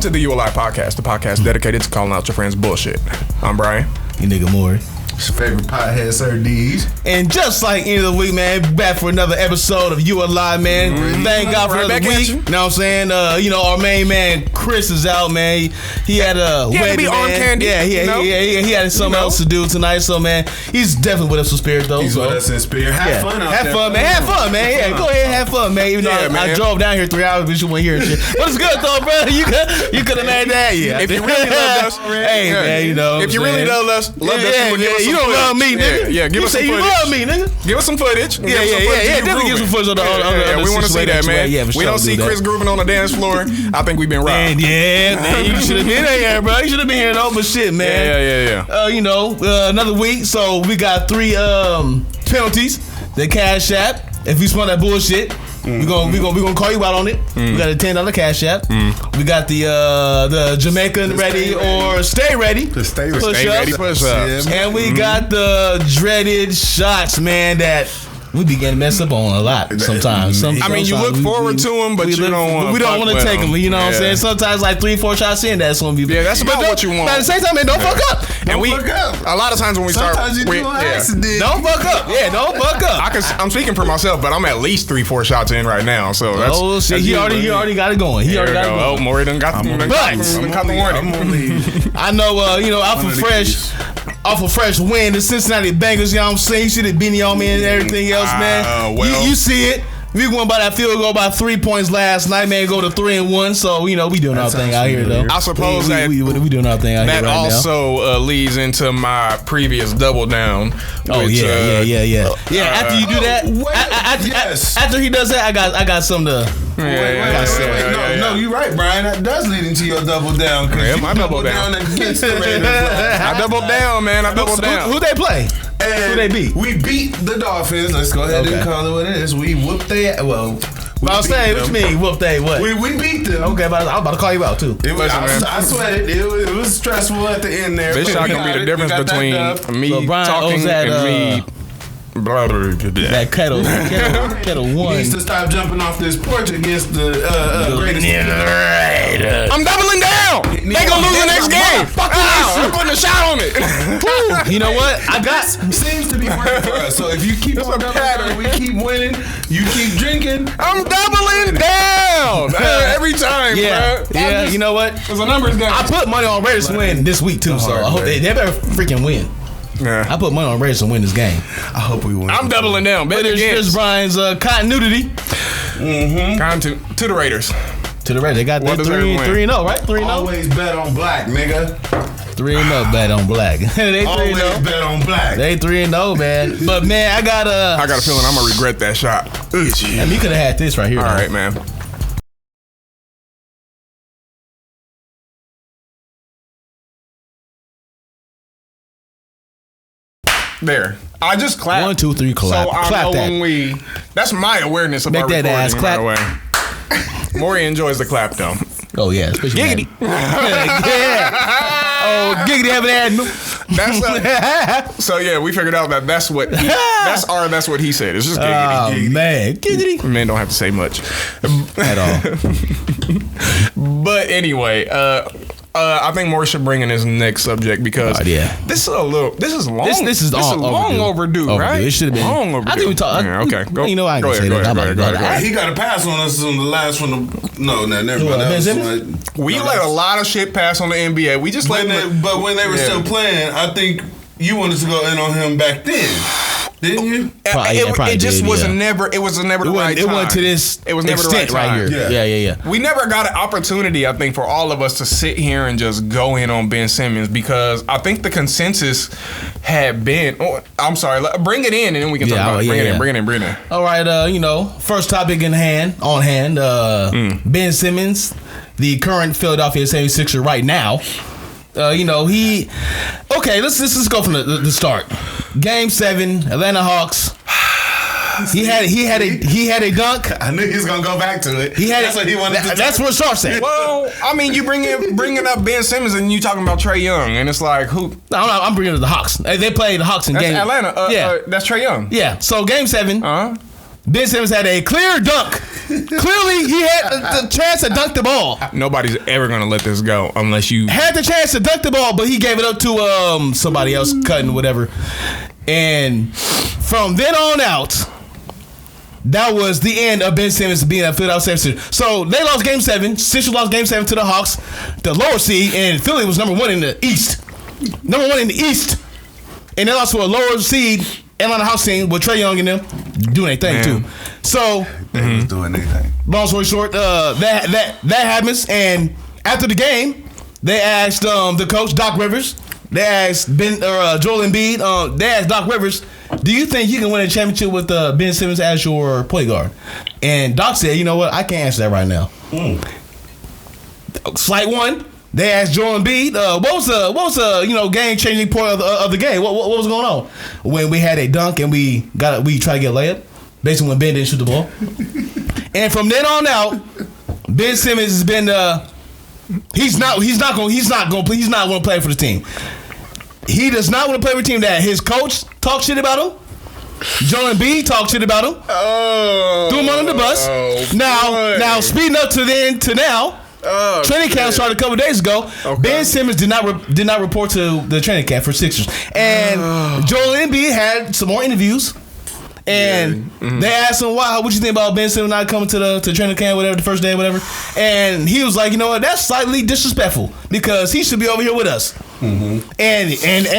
to the ULI Podcast, the podcast dedicated to calling out your friends' bullshit. I'm Brian. You nigga Maury. It's your favorite pothead, Sir D's. And just like end of the week, man, back for another episode of ULI, man. Thank God for another week. You know what I'm saying? Our main man, Chris, is out, man. He had a wedding, to be man. arm candy. Yeah, he had something else to do tonight. So, man, he's definitely with us in spirit, though. He's with us in spirit. Have fun out there. Have fun, man. Yeah, go ahead and have fun, man. Even though I drove down here 3 hours, but you weren't here and shit. But it's good, though, bro. You could have made that, yeah. If you really loved us, hey, man, you know. If you really loved us, you would give us some you don't love me, nigga. Yeah, give us some footage. You love me, nigga. Give us some footage. Yeah. Definitely give some footage on the we want to see that, man. We don't see Chris grooving on the dance floor. I think we've been robbed. Man, you should have been here, bro. You should have been here, though. But shit, man. Yeah. Another week. So we got 3 penalties. The Cash App. If you smell that bullshit, we gonna call you out on it. We got a $10 Cash App. We got the Jamaican ready or stay ready. The stay ready push-ups. And we got the dreaded shots, man, that we begin to mess up on a lot sometimes. I mean, you look forward to them, but you don't want to. We don't want to take them. You know what I'm saying? Sometimes like 3-4 shots in, that's gonna be. Yeah, that's about what you want. But at the same time, man, don't fuck up. And a lot of times when we start, don't fuck up. Yeah, don't fuck up. I'm speaking for myself, but I'm at least 3-4 shots in right now. So that's. Oh shit, he already got it going. He already got it going. Oh, Maury done got the warning. I know. Off a fresh win, the Cincinnati Bengals. You know what I'm saying? You see the beanie on me and everything else, man. You see it. We won by that field goal by 3 points last night, man. Go to 3-1. So we doing our thing out here, though. I suppose we doing our thing out here right now. That also leads into my previous double down. Oh which, yeah. After you do that, after he does that, I got something to. No, you're right, Brian. That does lead into your double down. I doubled down against the Raiders. I doubled down, man. I doubled down. Who they play? Who they beat? We beat the Dolphins. Let's go ahead and call it what it is. We whooped their. I'll say, what you mean, whooped they what? We beat them. Okay, but I was about to call you out too. I sweated. It was stressful at the end there. This shot gonna be the difference between me talking and me. That kettle one. He needs to stop jumping off this porch against the greatest. I'm doubling down. They gonna lose the next game. I'm putting a shot on it. You know what? Seems to be working for us. So if you keep on doubling, we keep winning. You keep drinking. I'm doubling down every time. Yeah, bro. yeah. You know what? It's a numbers game. I put money on Raiders to win this week too. So I hope they better freaking win. Yeah. I put money on Raiders to win this game. I hope we win. I'm doubling down. But there's Brian's continuity. To the Raiders. To the Raiders. They got that 3-0, right? 3-0. Always bet on black, nigga. 3-0 bet on black. They 3-0. Always bet on black. They 3-0, man. But man, I got a feeling I'm gonna regret that shot. I mean, you could have had this right here. All right, man. There. I just clapped. 1, 2, 3, clap. So I clap know that. when that's my awareness of Make our that recording. ass clap. Right away. Maury enjoys the clap though. Oh yeah, especially Giggity. Yeah. Oh, giggity haven't had no. So yeah, we figured out that that's what he said. It's just giggity. Oh man, giggity. Men don't have to say much at all. But anyway, I think Maury should bring in his next subject because this is long. This is long overdue, right? It should have been long overdue. I think we talked. Okay, go. You know I can say that. He got a pass on us on the last one. Never mind. We let a lot of shit pass on the NBA. We just let but when they were still playing, I think you wanted to go in on him back then. Didn't you? It just wasn't never. It was never the right time. It went to this. It was never the right time. Right here. Yeah. We never got an opportunity, I think, for all of us to sit here and just go in on Ben Simmons because I think the consensus had been. Oh, I'm sorry. Bring it in and then we can talk about it. Bring it in. All right. First topic on hand. Ben Simmons, the current Philadelphia 76er right now. Let's go from the start. Game 7, Atlanta Hawks. He had a dunk. I knew he was gonna go back to it. That's what he wanted to do. That's what Sharp said. Well, I mean, you bringing up Ben Simmons and you talking about Trae Young, and it's like who? No, I'm bringing up the Hawks. They played the Hawks in game. Atlanta. That's Trae Young. Yeah. So game 7. Ben Simmons had a clear dunk Clearly, he had the chance to dunk the ball. Nobody's ever gonna let this go unless you had the chance to dunk the ball, but he gave it up to somebody else cutting whatever. And from then on out, that was the end of Ben Simmons being a Philadelphia 76ers. So they lost Game 7. Sixers lost Game 7 to the Hawks, the lower seed, and Philly was number 1 in the East. Number 1 in the East. And they lost to a lower seed Atlanta Hawks team with Trae Young and them doing their thing too. So they was doing their thing. Long story short, that happens. And after the game, they asked the coach Doc Rivers. They asked Joel Embiid. They asked Doc Rivers, "Do you think you can win a championship with Ben Simmons as your point guard?" And Doc said, "You know what? I can't answer that right now." Slight one. They asked Joel Embiid, what was the game changing point of the game? What was going on when we had a dunk and we tried to get a layup, basically when Ben didn't shoot the ball. And from then on out, Ben Simmons has been he's not going to play for the team. He does not want to play for a team that his coach talks shit about him. Joel Embiid talked shit about him. Threw him under the bus. Now speeding up to now. Training camp started a couple days ago. Okay. Ben Simmons did not report to the training camp for Sixers, and Joel Embiid had some more interviews, and they asked him, "Wow, what you think about Ben Simmons not coming to training camp, whatever, the first day, whatever?" And he was like, "You know what? That's slightly disrespectful because he should be over here with us." And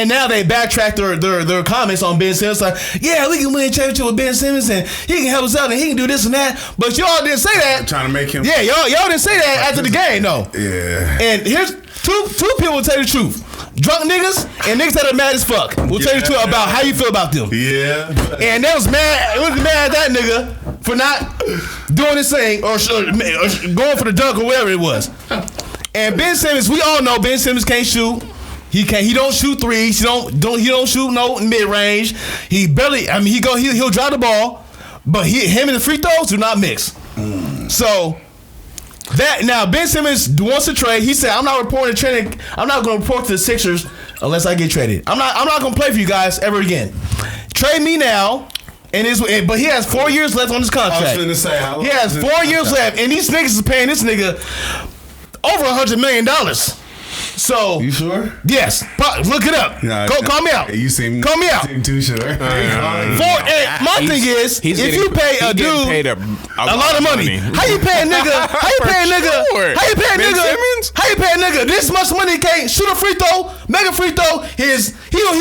now they backtrack their comments on Ben Simmons, like, yeah, we can win a championship with Ben Simmons and he can help us out and he can do this and that. But y'all didn't say that. I'm trying to make him. Yeah, y'all didn't say that after the game, though. Yeah. And here's two people will tell you the truth. Drunk niggas and niggas that are mad as fuck will tell you the truth about how you feel about them. Yeah. And they was mad at that nigga for not doing his thing or going for the dunk or whatever it was. And Ben Simmons, we all know Ben Simmons can't shoot. He don't shoot threes. He don't shoot no mid range. He barely. I mean, he'll drive the ball, but him and the free throws do not mix. So that now Ben Simmons wants to trade. He said, "I'm not reporting training. I'm not going to report to the Sixers unless I get traded. I'm not going to play for you guys ever again. Trade me now." But he has 4 years left on his contract. I was going to say, how long he has 4 years left, and these niggas is paying this nigga over $100 million. So you sure? Yes. Look it up. Call me out. You seem call me out. Seem too sure. My thing is, if you pay a dude paid a lot of money, how you pay a nigga? How you pay a nigga this much money? He can't shoot a free throw, make a free throw. He's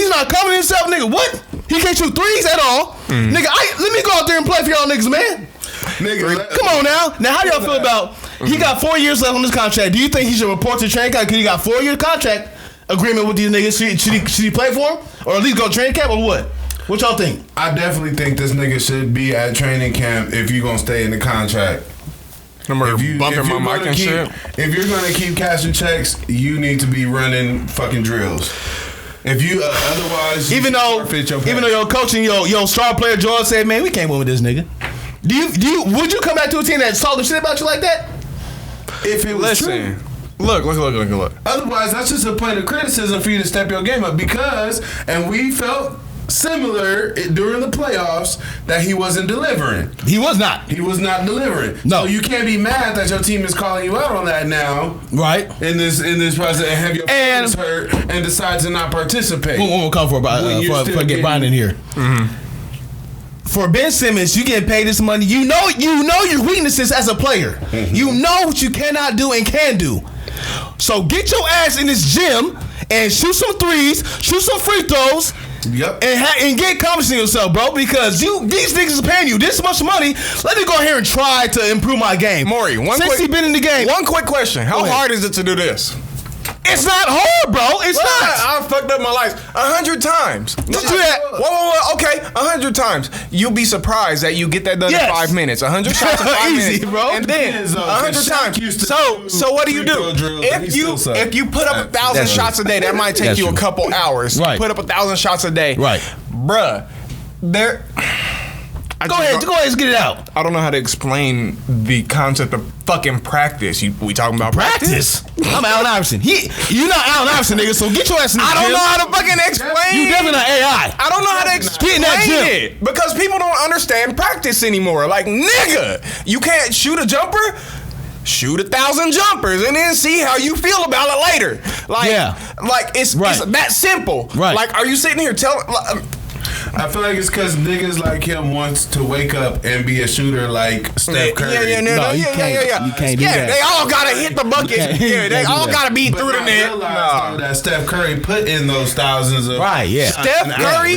not covering himself, nigga. What? He can't shoot threes at all, nigga. Let me go out there and play for y'all niggas, man. Nigga, come on now. Now, how do y'all feel about? He got 4 years left on this contract. Do you think he should report to training camp because he got 4 year contract agreement with these niggas? Should he play for him or at least go to training camp or what? What y'all think? I definitely think this nigga should be at training camp if you're gonna stay in the contract. I'm bumping my mic and shit. If you're gonna keep cashing checks, you need to be running fucking drills. If you otherwise, even though your coach and your star player Jordan said, "Man, we can't win with this nigga." Would you come back to a team that's talking shit about you like that? If it was true. Look. Otherwise, that's just a point of criticism for you to step your game up and we felt similar during the playoffs that he wasn't delivering. He was not. He was not delivering. No. So you can't be mad that your team is calling you out on that now. Right. In this process and have your feelings hurt and decide to not participate. We'll come for get Brian in here. For Ben Simmons, you get paid this money. You know your weaknesses as a player. You know what you cannot do and can do. So get your ass in this gym and shoot some threes, shoot some free throws. Yep. And get confidence in yourself, bro, because these niggas is paying you this much money. Let me go here and try to improve my game. Maury, since he been in the game. One quick question. How hard is it to do this? It's not hard, bro. It's not. I fucked up my life 100 times. Don't do that. Whoa. Okay, 100 times. You'll be surprised that you get that done in 5 minutes. 100 shots in 5 minutes. Easy, bro. And then 100 times. So what do you do? If you put up 1,000 shots a day, that might take you a couple hours. Right. Put up 1,000 shots a day. Right. Bruh, Go ahead, let's get it out. I don't know how to explain the concept of fucking practice. We talking about practice? I'm Allen Iverson. You not Allen Iverson, nigga. So get your ass in the gym. I don't know how to fucking explain. You definitely not AI. I don't know how to explain it because people don't understand practice anymore. Like, nigga, you can't shoot a jumper. Shoot 1,000 jumpers and then see how you feel about it later. Like it's that simple. Right. Like, are you sitting here telling? I feel like it's because niggas like him wants to wake up and be a shooter like Steph Curry. You can't do that. They all gotta hit the bucket. They all gotta be through the net. No. That Steph Curry put in those thousands of Steph Curry.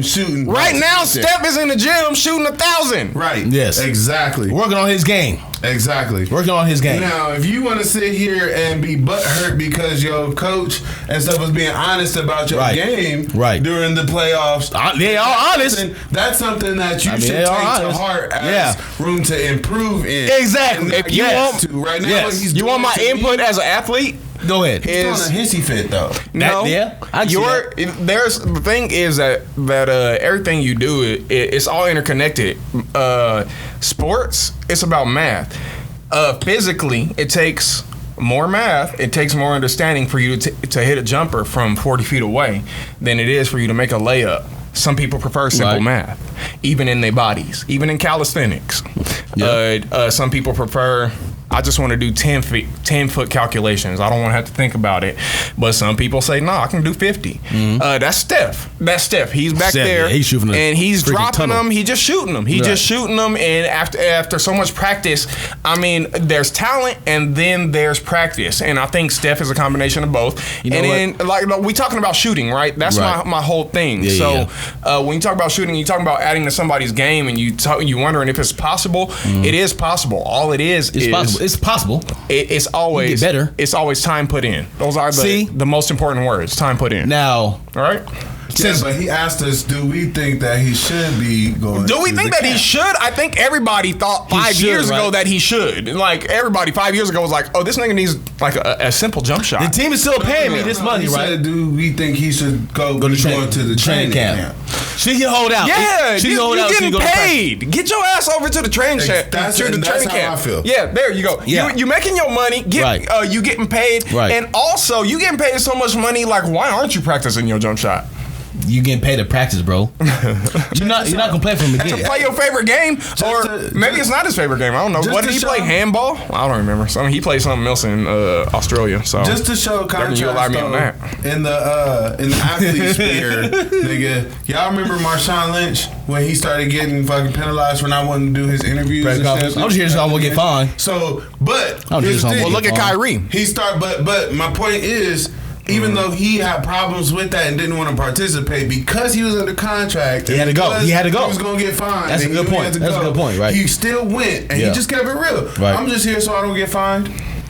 Shooting. Right now, Steph is in the gym shooting 1,000. Right. Yes. Exactly. Working on his game. Exactly. Working on his game. Now, if you want to sit here and be butthurt because your coach and stuff was being honest about your game during the playoffs, they are honest. That's something that you should take to heart as room to improve in. Exactly. If you want to, right now, you want my input as an athlete? Go ahead. He's doing a hissy fit though. The thing is that everything you do, it's all interconnected. Sports, it's about math. Physically, it takes more math. It takes more understanding for you to hit a jumper from 40 feet away than it is for you to make a layup. Some people prefer simple math, even in their bodies, even in calisthenics. Some people prefer, I just want to do 10-foot calculations. I don't want to have to think about it. But some people say, no, I can do 50. That's Steph. He's back there. He's shooting and he's dropping tunnel. them. He's just shooting them. And after so much practice, I mean, there's talent and then there's practice. And I think Steph is a combination of both. Then we talking about shooting, right? That's my whole thing. When you talk about shooting, you talking about adding to somebody's game, and you wondering if it's possible. It is possible. All it is possible. It's possible. It's always get better. It's always time put in. Those are the most important words. Time put in. Now, all right. But he asked us, do we think that he should be going? Do we think that he should? I think everybody thought 5 years ago that he should. Like, everybody 5 years ago was like, oh, this nigga needs like a simple jump shot. The team is still paying me this money, right? Said, do we think he should go to the training camp? She can hold out. Yeah, you're getting paid. Get your ass over to the training camp. That's how I feel. Yeah, there you go. Yeah. You making your money. You getting paid. Right. And also, you getting paid so much money. Like, why aren't you practicing your jump shot? You getting paid to practice, bro. You're not gonna play for him again. To play your favorite game, maybe it's not his favorite game. I don't know. What did he play? Handball? I don't remember. He played something else in Australia. So just to show contrast, in the athlete sphere, nigga, y'all remember Marshawn Lynch when he started getting fucking penalized for not wanting to do his interviews? I'm just here so I won't get fined. Look at Kyrie. But my point is, even though he had problems with that and didn't want to participate because he was under contract, he had to go. He was going to get fined. That's a good point. Right? He still went, and he just kept it real. Right. I'm just here so I don't get fined.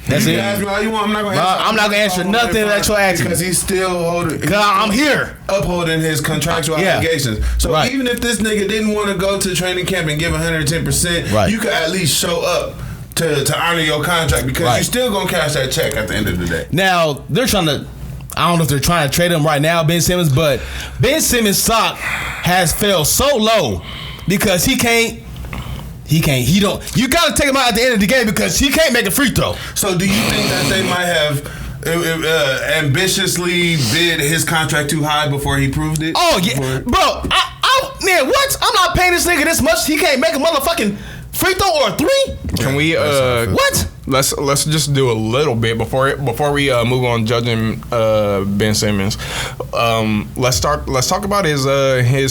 That's it. Ask me all you want. I'm not going to answer nothing that you're asking because he's still holding. Because I'm here upholding his contractual obligations. So even if this nigga didn't want to go to training camp and give 110%, you could at least show up to honor your contract because you're still going to cash that check at the end of the day. Now they're trying to. I don't know if they're trying to trade him right now, Ben Simmons, but Ben Simmons' stock has fell so low because he don't. You got to take him out at the end of the game because he can't make a free throw. So do you think that they might have ambitiously bid his contract too high before he proved it? Oh yeah, bro. Man, what? I'm not paying this nigga this much. He can't make a motherfucking free throw or a three? Can we what? Let's just do a little bit before we move on judging Ben Simmons. Let's talk about his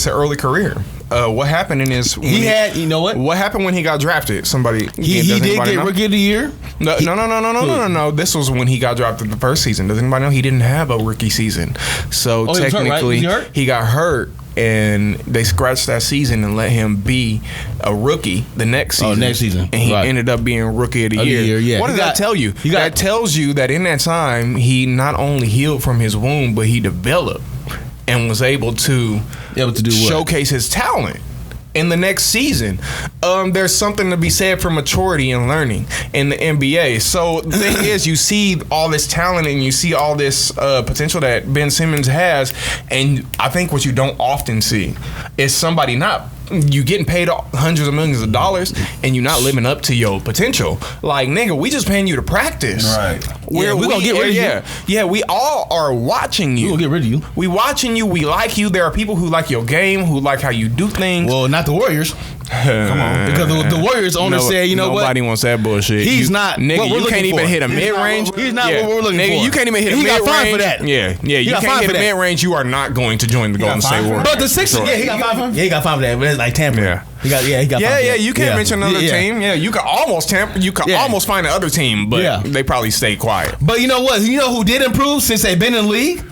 early career. What happened in his what happened when he got drafted? Somebody he did get Rookie of the Year. No. This was when he got drafted the first season. Does anybody know he didn't have a rookie season? So technically he got hurt. And they scratched that season and let him be a rookie the next season. And he ended up being Rookie of the Year. Yeah. What does that tell you? That tells you that in that time, he not only healed from his wound, but he developed and was able to showcase his talent in the next season. There's something to be said for maturity and learning in the NBA. So the thing is, you see all this talent and you see all this potential that Ben Simmons has, and I think what you don't often see is somebody not you getting paid hundreds of millions of dollars and you're not living up to your potential. Like, nigga, we just paying you to practice. Right. We gonna get rid of you. Yeah, we all are watching you. We gonna get rid of you. We watching you. We like you. There are people who like your game, who like how you do things. Well, not the Warriors. Come on, because the Warriors owner said, you know what? Nobody wants that bullshit. He's not. Nigga, you can't even hit a mid range. He's not what we're looking for. Nigga, you can't even hit a mid range. He got fined for that. Yeah. You can't hit a mid range. You are not going to join the Golden State Warriors. But the Sixers, he got fined for that. Yeah, he got fined for that. But it's like tampering. Yeah. He got fined for that. You can't mention another team. Yeah, you could almost tamper. You could almost find another team, but they probably stay quiet. But you know what? You know who did improve since they've been in the league?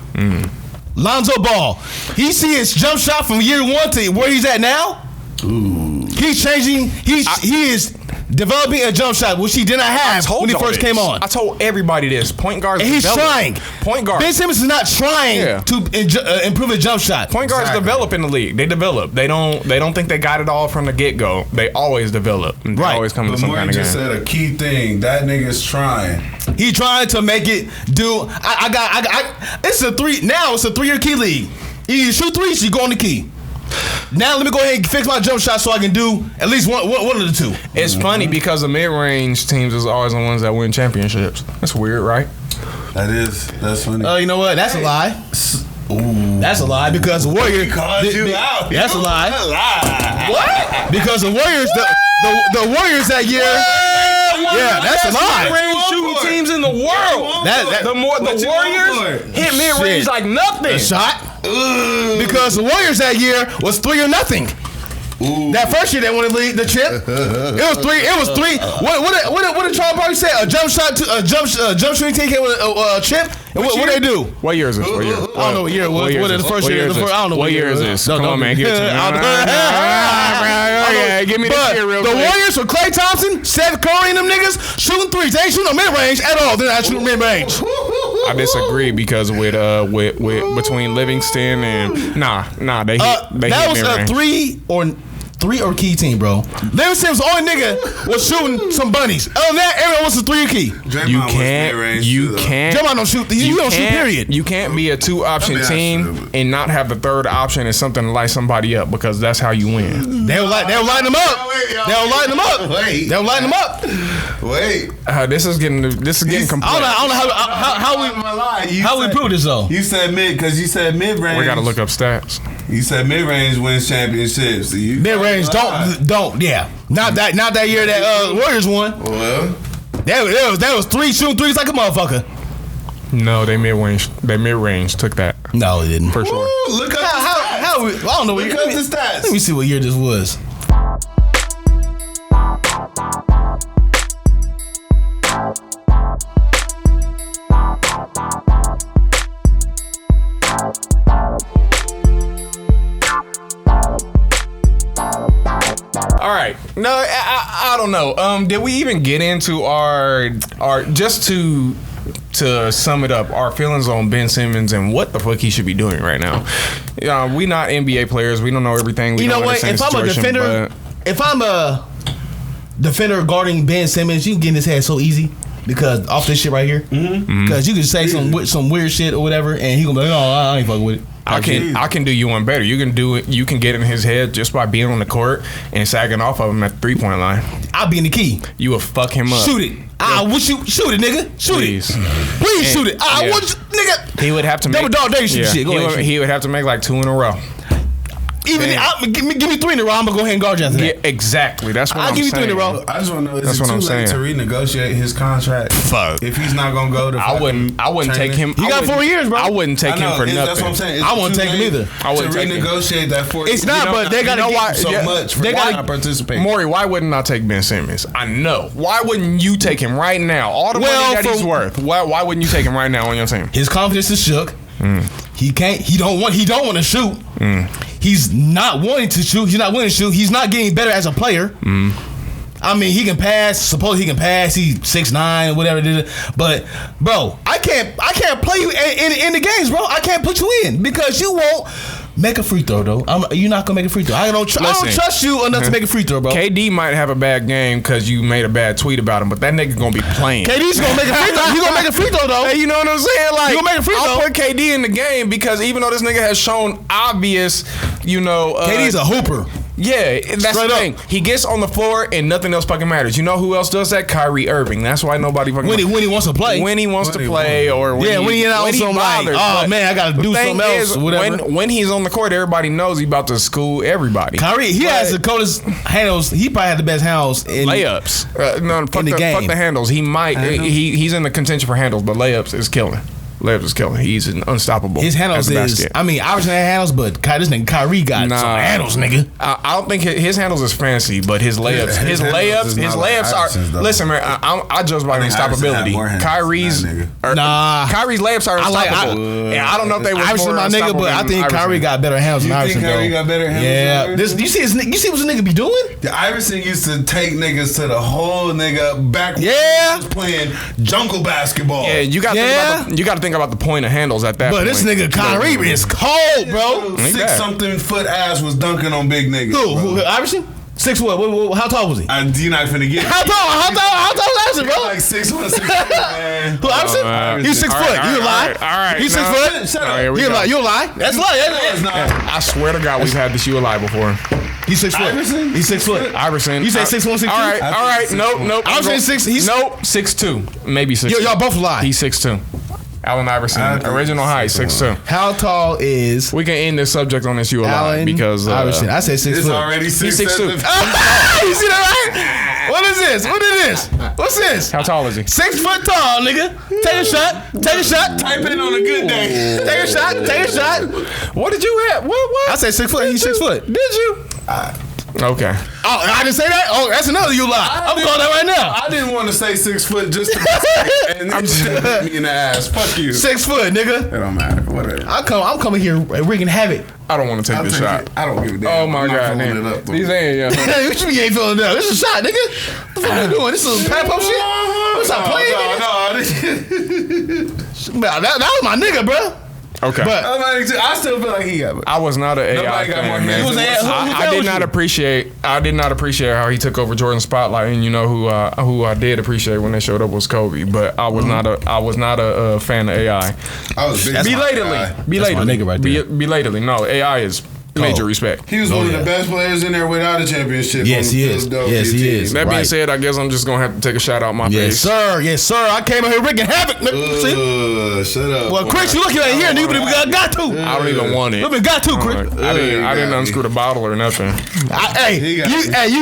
Lonzo Ball. He see his jump shot from year one to where he's at now. Ooh. He's changing. He is developing a jump shot, which he did not have when he first came on. I told everybody this. Point guards. And he's trying. Point guard. Ben Simmons is not trying to improve a jump shot. Point guards develop in the league. They develop. They don't think they got it all from the get go. They always develop. They always come to some kind of game. Just said a key thing. That nigga's trying. He trying to make it do. It's a 3-year key league. You shoot threes, you go on the key. Now let me go ahead and fix my jump shot so I can do at least one of the two. It's funny because the mid-range teams is always the ones that win championships. That's weird, right? That's funny. You know what? That's a lie. Ooh. That's a lie because the Warriors called you out. That's a lie. What? Because the Warriors, the Warriors that year. That's a lie. Mid-range shooting teams in the world. The Warriors hit mid-range like nothing. A shot. Because the Warriors that year was 3 or nothing. That first year they won the chip. It was three. What did Charles Barkley say? A jump shooting team came with a chip. And what they do? What year is this? What year? I don't know what year it was. What is the first year? I don't know what year is this. Come on, man, give it to me. Give me the year real quick. The Warriors with Klay Thompson, Seth Curry, and them niggas shooting threes. They ain't shooting no mid range at all. They're not shooting mid range. I disagree because with between Livingston and they hit that was mid-range. a 3 or key team, bro. Livingston Simmons, the only nigga was shooting some bunnies. Other than that, everyone was a 3 or key. You can't. Draymond don't shoot. You don't shoot. Period. You can't be a 2-option team and not have the third option as something to light somebody up because that's how you win. They'll light them up. They'll light them up. They'll light them up. Wait. This is getting complex. I don't know how we prove this though. You said mid range. We gotta look up stats. You said mid range wins championships. Mid range don't. Not that year that Warriors won. Well, that was 3 shooting threes like a motherfucker. No, they mid range took that. No, they didn't. For sure. Ooh, look up the stats. I don't know. Look up the stats. Let me see what year this was. All right. No, I don't know. Did we even get into our just to sum it up, our feelings on Ben Simmons and what the fuck he should be doing right now? We not NBA players. We don't know everything. You know what? If I'm a defender guarding Ben Simmons, you can get in his head so easy. Because off this shit right here, because you can say some weird shit or whatever, and he gonna be like, "Oh, I ain't fucking with it." I can do you one better. You can do it. You can get in his head just by being on the court and sagging off of him at the 3-point line. I'll be in the key. You will fuck him up. Shoot it. I would shoot it, nigga. Please shoot it. I want nigga. He would have to double dog day shit. He would have to make like 2 in a row. Even give me 3 in a row. I'm gonna go ahead and guard you after that. Yeah, exactly. That's what I'll give you 3 in a row. I just want to know: is it too late to renegotiate his contract? Fuck. If he's not gonna go to, I wouldn't take him. He got 4 years, bro. I wouldn't take him for nothing. That's what I'm saying. I wouldn't take him either. I wouldn't take renegotiate that 4 years. It's not, but they gotta get so much. They gotta participate. Maury, why wouldn't I take Ben Simmons? I know. Why wouldn't you take him right now? All the money that he's worth. Why wouldn't you take him right now on your team? His confidence is shook. He can't. He don't want to shoot. He's not wanting to shoot. He's not willing to shoot. He's not getting better as a player. I mean, he can pass. Suppose he can pass. He's 6'9", whatever it is. But bro, I can't play you in the games, bro. I can't put you in because you won't make a free throw, though. You're not gonna make a free throw. I don't trust you enough to make a free throw, bro. KD might have a bad game because you made a bad tweet about him, but that nigga gonna be playing. KD's gonna make a free throw. He gonna make a free throw, though. Hey, you know what I'm saying? Like, you gonna make a free throw. I'll put KD in the game because even though this nigga has shown obvious, KD's a hooper. Yeah, that's the thing. He gets on the floor and nothing else fucking matters. You know who else does that? Kyrie Irving. That's why nobody fucking when he wants to play. When he wants to play, or when he bothers. Oh man, I gotta do something else. Whatever. When he's on the court, everybody knows he's about to school everybody. Kyrie, he has the coldest handles. He probably had the best handles in layups. Fuck the handles. He might. He's in the contention for handles, but layups is killing. He's unstoppable. His handles is. I mean, obviously had handles, but this nigga Kyrie got some handles, nigga. I don't think his handles is fancy, but his layups, his layups are. Listen, man, I judge by unstoppability. Kyrie's layups are unstoppable. I don't know if they were Iverson my nigga, but I think Kyrie got better handles than Iverson. Kyrie got better handles? Yeah. You see what this nigga be doing? The Iverson used to take niggas to the whole nigga back when he was playing jungle basketball. Yeah, you got to think about the point of handles at that point. But this nigga Kyrie is cold, bro. 6-something foot ass was dunking on big niggas. Who? Iverson? 6 what? How tall was he? You're not finna get How tall was Iverson, bro? Like 6'1", 6'2", man. Who, Iverson? He's 6 foot. You lie? All right. He's 6 foot? Shut up. You lie? That's lie. I swear to God, we've had this you a lie before. He's 6 foot. Iverson? He's 6 foot. Iverson. You say 6'1", 6'2"? All right. Nope. I'm saying 6. Nope. 6'2". Maybe 6'2". Y'all both lie. He's 6'2". Allen Iverson, original height, 6'2". How tall is? We can end this subject on this you a lie because Iverson. I say 6 it's foot. Already 6'6". He's 6'2". You see that right? What is this? What's this? How tall is he? 6 foot tall, nigga. Take a shot. Type in on a good day. Take a shot. What did you have? What? I say 6 foot. He's 6 foot. Did you? Okay. Oh, I didn't say that? Oh, that's another you lie. I'm calling that right now. I didn't want to say 6 foot just to be safe, and then you hit me in the ass. Fuck you. 6 foot, nigga. It don't matter. Whatever. I'm coming here wreaking havoc. I don't want to take this shot. I don't give a damn. Oh my God, man. He's saying, What you ain't feeling that? This is a shot, nigga. What the fuck are you doing? This is pat pump shit? What's up, playing? No. That was my nigga, bro. Okay. But I still feel like he got it. I was not an AI fan, man. I did not appreciate how he took over Jordan's spotlight, and you know who I did appreciate when they showed up was Kobe, but I was not a fan of AI. I was belatedly. That's my nigga right there. Belatedly. No, AI is major respect. He was one of the best players in there without a championship. Yes, he is. Yes, he is. That being said, I guess I'm just gonna have to take a shot out my face. Yes, sir. I came out here wreaking havoc. See? Shut up. Well, Chris, you looking at here, and you got to. I don't even want it. You got to, Chris. I didn't unscrew the bottle or nothing. You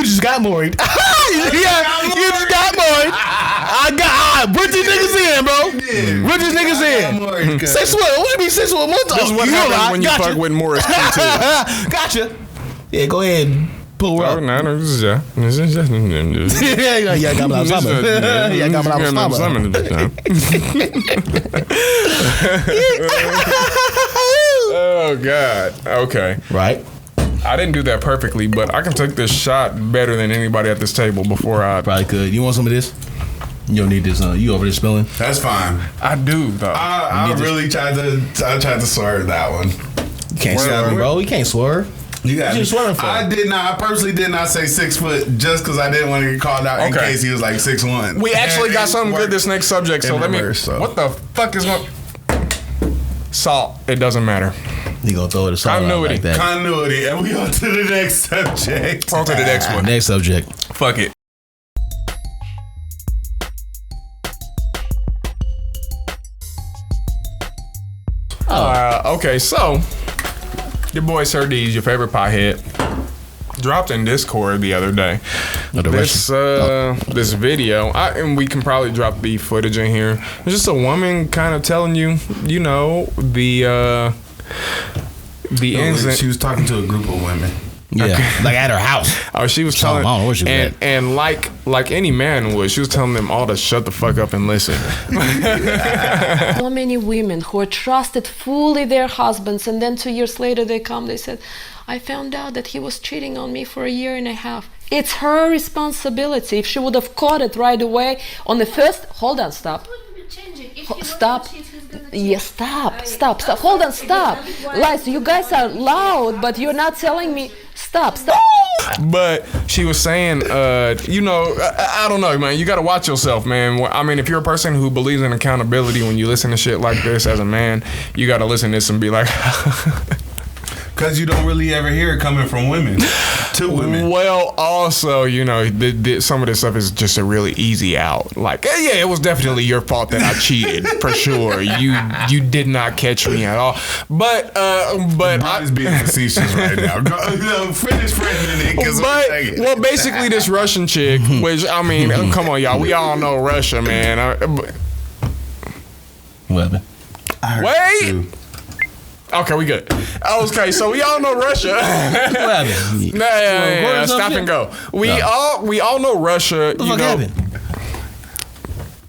just got married. You just got married. Bring these niggas in, bro. Bring these niggas in. 6 foot. What you mean 6 foot? This is what happens when you fuck with Morris Q2. Gotcha. Yeah, go ahead and pull her up. Yeah, Oh, God. Okay. Right. I didn't do that perfectly, but I can take this shot better than anybody at this table before I... Probably could. You want some of this? You don't need this, you over there spilling? That's fine. I do, though. I tried to swerve that one. You can't swerve, bro. You can't swerve. You got me. I personally did not say 6 foot just because I didn't want to get called out in case he was like 6'1". We actually got something good this next subject, so let me... What the fuck is my... Salt. It doesn't matter. You gonna throw it aside Continuity. Like that. Continuity. And we on to the next subject. On to the next one. Next subject. Fuck it. Okay, so your boy Sir D's, your favorite pothead, dropped in Discord the other day this video, and we can probably drop the footage in here. It's just a woman kind of telling you, the incident. She was talking to a group of women. Yeah, okay. Like at her house. Oh, she was telling, I don't know where she was at. And like any man would, she was telling them all to shut the fuck up and listen. So many women who are trusted fully their husbands, and then 2 years later they come, they said, I found out that he was cheating on me for 1.5 years. It's her responsibility. If she would have caught it right away on the first, hold on, stop. Stop. Yes, stop. Hold on, stop. Liza, you guys are loud, but you're not telling me. Stop. But she was saying, I don't know, man. You got to watch yourself, man. I mean, if you're a person who believes in accountability, when you listen to shit like this as a man, you got to listen to this and be like... Because you don't really ever hear it coming from women to women. Well, also, you know, some of this stuff is just a really easy out. Like, yeah, it was definitely your fault that I cheated for sure. You did not catch me at all. But Brian's being facetious right now. Finish framing it. Well, basically, this Russian chick, which I mean, come on, y'all, we all know Russia, man. What? Wait. Okay, we good. Okay, so we all know Russia. Nah, stop and go. We all know Russia. What the fuck happened?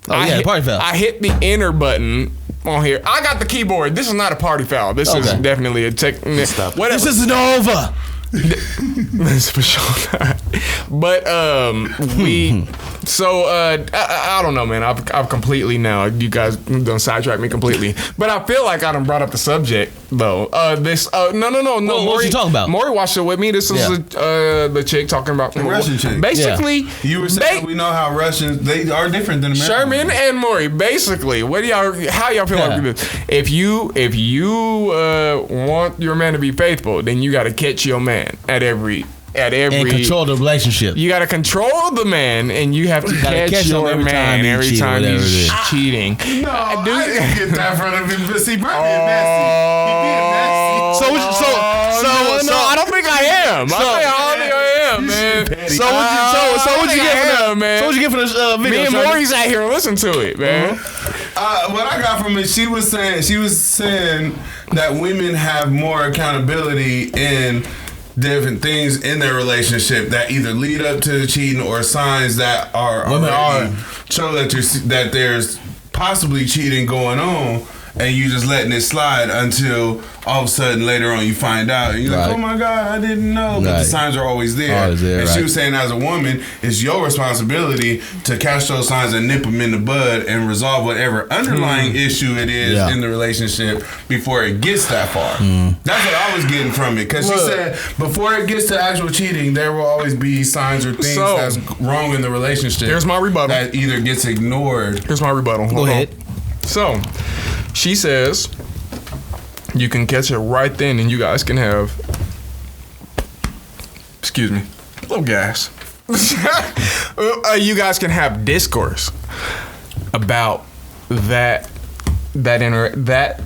Oh, yeah, party foul. I hit the enter button on here. I got the keyboard. This is not a party foul. This is definitely a tech. Whatever. This isn't over. That's for sure. But we. So I don't know, man. I've completely now. You guys done sidetracked me completely. But I feel like I done brought up the subject though. No. What was you talking about? Maury watched it with me. This is the chick talking about the Russian chick. Basically, you were saying we know how Russians they are different than Americans. Sherman and Maury. Basically, how y'all feel like this? If you want your man to be faithful, then you got to catch your man at every. And control the relationship. You got to control the man, and you have to catch your man every time he's cheating. No, I didn't get that from him. But see, Brian being messy. He being messy. No, I don't think I am. I don't think I am, man. So what'd you get from that, man? So what'd you get from this video? Me and Maury's out here listen to it, man. What I got from it, she was saying that women have more accountability in different things in their relationship that either lead up to the cheating or signs that are show that there's possibly cheating going on, and you just letting it slide until all of a sudden later on you find out and you're like, oh my God, I didn't know. But the signs are always there. And she was saying, as a woman, it's your responsibility to catch those signs and nip them in the bud and resolve whatever underlying issue it is in the relationship before it gets that far. That's what I was getting from it. Because she said before it gets to actual cheating, there will always be signs or things that's wrong in the relationship. Here's my rebuttal. That either gets ignored. Here's my rebuttal. Go ahead. So, she says you can catch it right then, and you guys can have, excuse me, a little gas. You guys can have discourse about that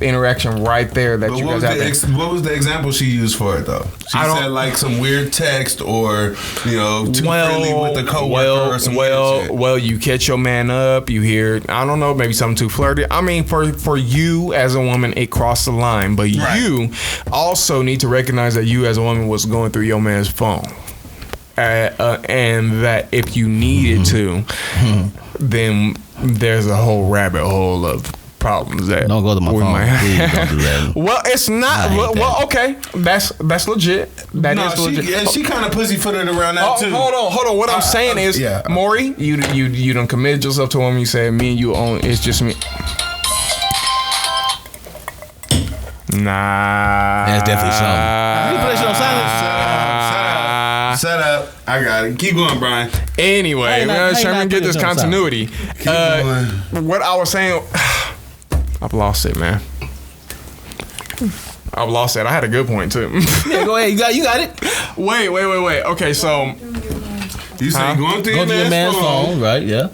interaction right there that you guys have. What was the example she used for it though? She said like some weird text or too friendly with a coworker or some weird shit. Well, you catch your man up. You hear I don't know, maybe something too flirty. I mean, for you as a woman, it crossed the line, but you also need to recognize that you as a woman was going through your man's phone, and that if you needed to, then there's a whole rabbit hole of problems that don't go to my phone. Please don't do that. Well, it's not. Well, okay, that's legit. That is legit. She kind of pussyfooted around that too. Hold on. What I'm saying is, Maury, you done committed yourself to a woman. You said me and you own. It's just me. Nah, that's definitely something. You put that shit on silence. Shut up. I got it. Keep going, Brian. Anyway, Sherman, get this continuity. What I was saying. I've lost it, man. I've lost it. I had a good point too. Yeah, go ahead. You got it. Wait. Okay, so you say going through your man's phone, right? Yeah.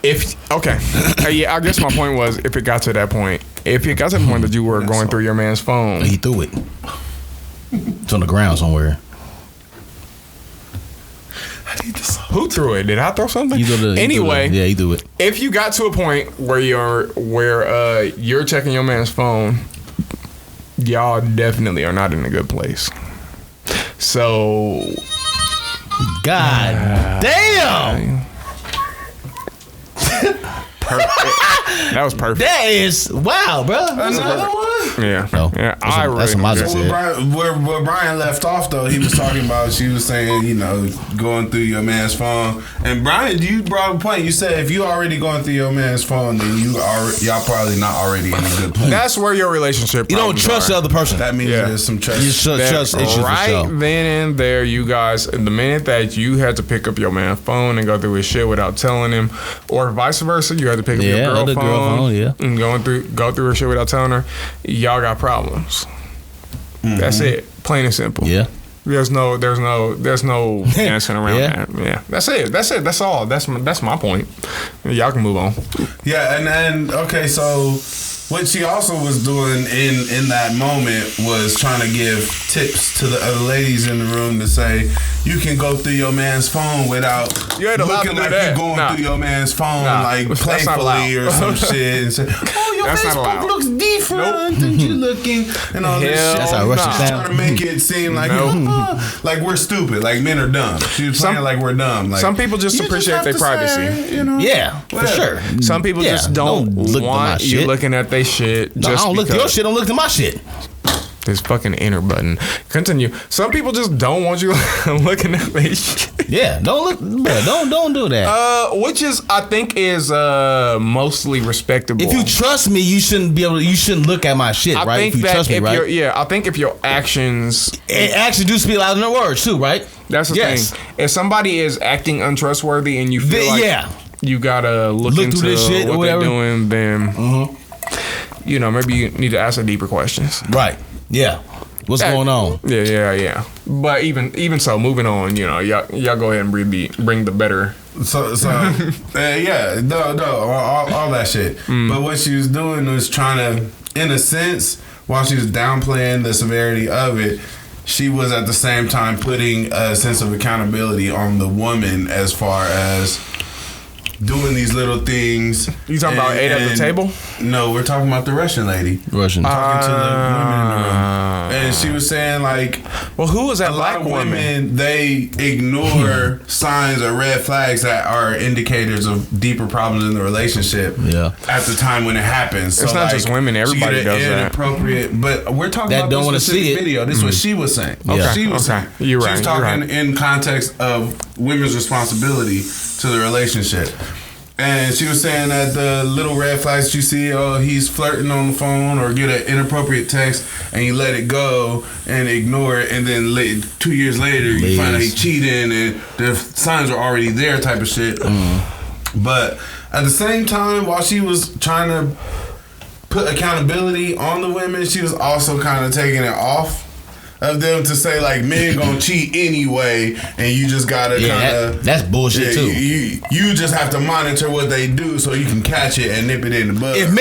I guess my point was if it got to that point, that you were going through your man's phone, he threw it. It's on the ground somewhere. Who threw it? Did I throw something? Anyway, he threw it. If you got to a point where you're checking your man's phone, y'all definitely are not in a good place. So, God damn. Perfect. That was perfect. That is wow, bro. Another one? Yeah. No. Yeah. That's where Brian left off though, he was talking about, she was saying, going through your man's phone. And Brian, you brought a point. You said if you already going through your man's phone, then y'all probably not already in a good place. That's where your relationship. You don't trust the other person. That means there's some trust. Trust issues right then and there, you guys. The minute that you had to pick up your man's phone and go through his shit without telling him, or vice versa, you had to pick up your girl phone and go through her shit without telling her, y'all got problems. Mm-hmm. That's it. Plain and simple. Yeah. There's no dancing around that. Yeah, that's it. That's all. That's my point. Y'all can move on. Yeah, and okay, so what she also was doing in that moment was trying to give tips to the other ladies in the room to say you can go through your man's phone without looking like you're going through your man's phone like playfully or some shit and say, oh, your Facebook looks different than you looking and all this shit. That's how Russian sounds. Trying to make it seem like like we're stupid, like men are dumb. She was playing like we're dumb. Like, some people just appreciate their privacy. Say, you know, yeah, for sure. Some people just don't want you looking at their shit. No, I don't look at your shit. Don't look at my shit. This fucking enter button. Continue. Some people just don't want you looking at their shit. Yeah, don't look. Bro, don't do that. Which is, I think, is mostly respectable. If you trust me, you shouldn't be able to. You shouldn't look at my shit, right? Think if you trust me, right? I think if your actions do speak louder than words too, right? That's the thing. If somebody is acting untrustworthy and you feel like you gotta look into this shit what or they're doing, then you know, maybe you need to ask the deeper questions. Right. Yeah. What's going on? Yeah. But even so, moving on, you know, y'all go ahead and bring the better. So all that shit. But what she was doing was trying to, in a sense, while she was downplaying the severity of it, she was at the same time putting a sense of accountability on the woman as far as doing these little things. You talking about eight at the table? No, we're talking about the Russian lady. Talking to the women in the room. And she was saying, like, well, who was that black woman? Women, they ignore signs or red flags that are indicators of deeper problems in the relationship at the time when it happens. It's not just women. Everybody does that. Inappropriate. But we're talking that about don't this specific video. This is what she was saying. Okay. She was saying. You're right. She was talking in context of women's responsibility to the relationship. And she was saying that the little red flags you see, he's flirting on the phone or get an inappropriate text and you let it go and ignore it, and then 2 years later you find out he's cheating and the signs are already there type of shit. But at the same time, while she was trying to put accountability on the women, she was also kind of taking it off of them to say, like, men gonna cheat anyway, and you just gotta kind of that's bullshit too. You just have to monitor what they do so you can catch it and nip it in the bud. If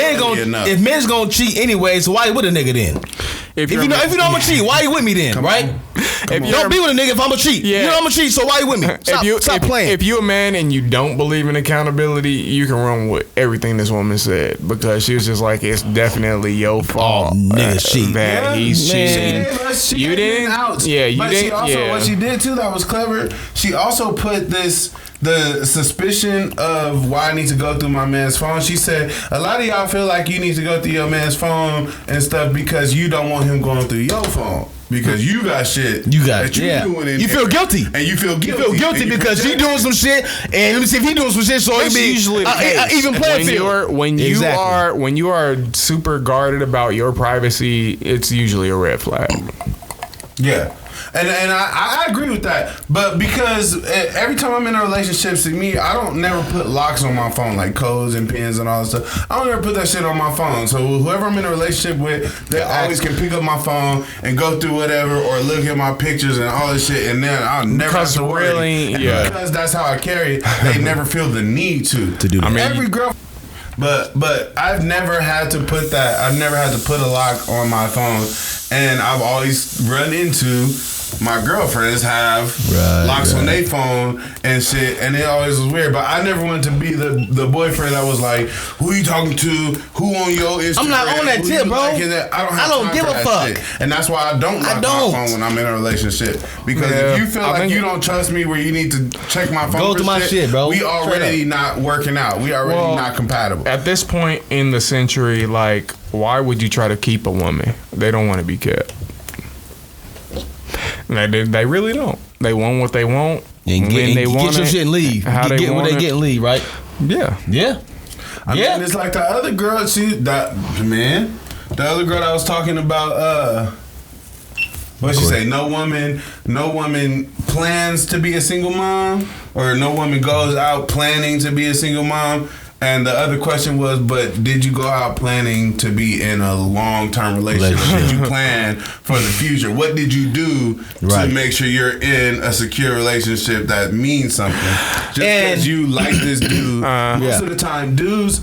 men's gonna cheat anyway, so why you with a nigga then? If you know I'm gonna cheat, why you with me then? Right? Don't be with a nigga if I'm gonna cheat. You know I'm gonna cheat, so why you with me? Stop playing. If you a man and you don't believe in accountability, you can run with everything this woman said, because she was just like, it's definitely your fault. Niggas cheat. That he's cheating. You didn't. Yeah, you didn't. She also, what she did too that was clever, she also put the suspicion of why I need to go through my man's phone. She said, a lot of y'all feel like you need to go through your man's phone and stuff because you don't want him going through your phone. Because you got shit doing in you feel guilty. And you feel guilty. You feel guilty because she doing some shit, and let me see if he doing some shit, so it be usually even playing field. When you are super guarded about your privacy, it's usually a red flag. Yeah. And I agree with that, but because every time I'm in a relationship, to me, I don't never put locks on my phone, like codes and pins and all that stuff. I don't ever put that shit on my phone. So whoever I'm in a relationship with, they always can pick up my phone and go through whatever or look at my pictures and all this shit, and then I'll never have to worry. Because that's how I carry it, they never feel the need to do that. I mean, every girl. But I've never had to put that. I've never had to put a lock on my phone, and I've always run into my girlfriends have locks on their phone and shit, and it always was weird. But I never wanted to be the boyfriend that was like, who you talking to? Who on your Instagram? I'm not on that tip, bro. I don't give a fuck. shit. And that's why I don't lock my phone when I'm in a relationship. Because if you feel like you don't trust me where you need to check my phone, go to my shit, bro. We already not working out. We already not compatible. At this point in the century, like, why would you try to keep a woman? They don't want to be kept. They really don't. They want what they want. And get your shit and leave. How they get what they get and leave, right? Yeah. I mean, it's like the other girl. The other girl I was talking about. What she say? No woman plans to be a single mom, or no woman goes out planning to be a single mom. And the other question was, but did you go out planning to be in a long-term relationship? Did you plan for the future? What did you do to make sure you're in a secure relationship that means something? Just because you like this dude, most of the time, dudes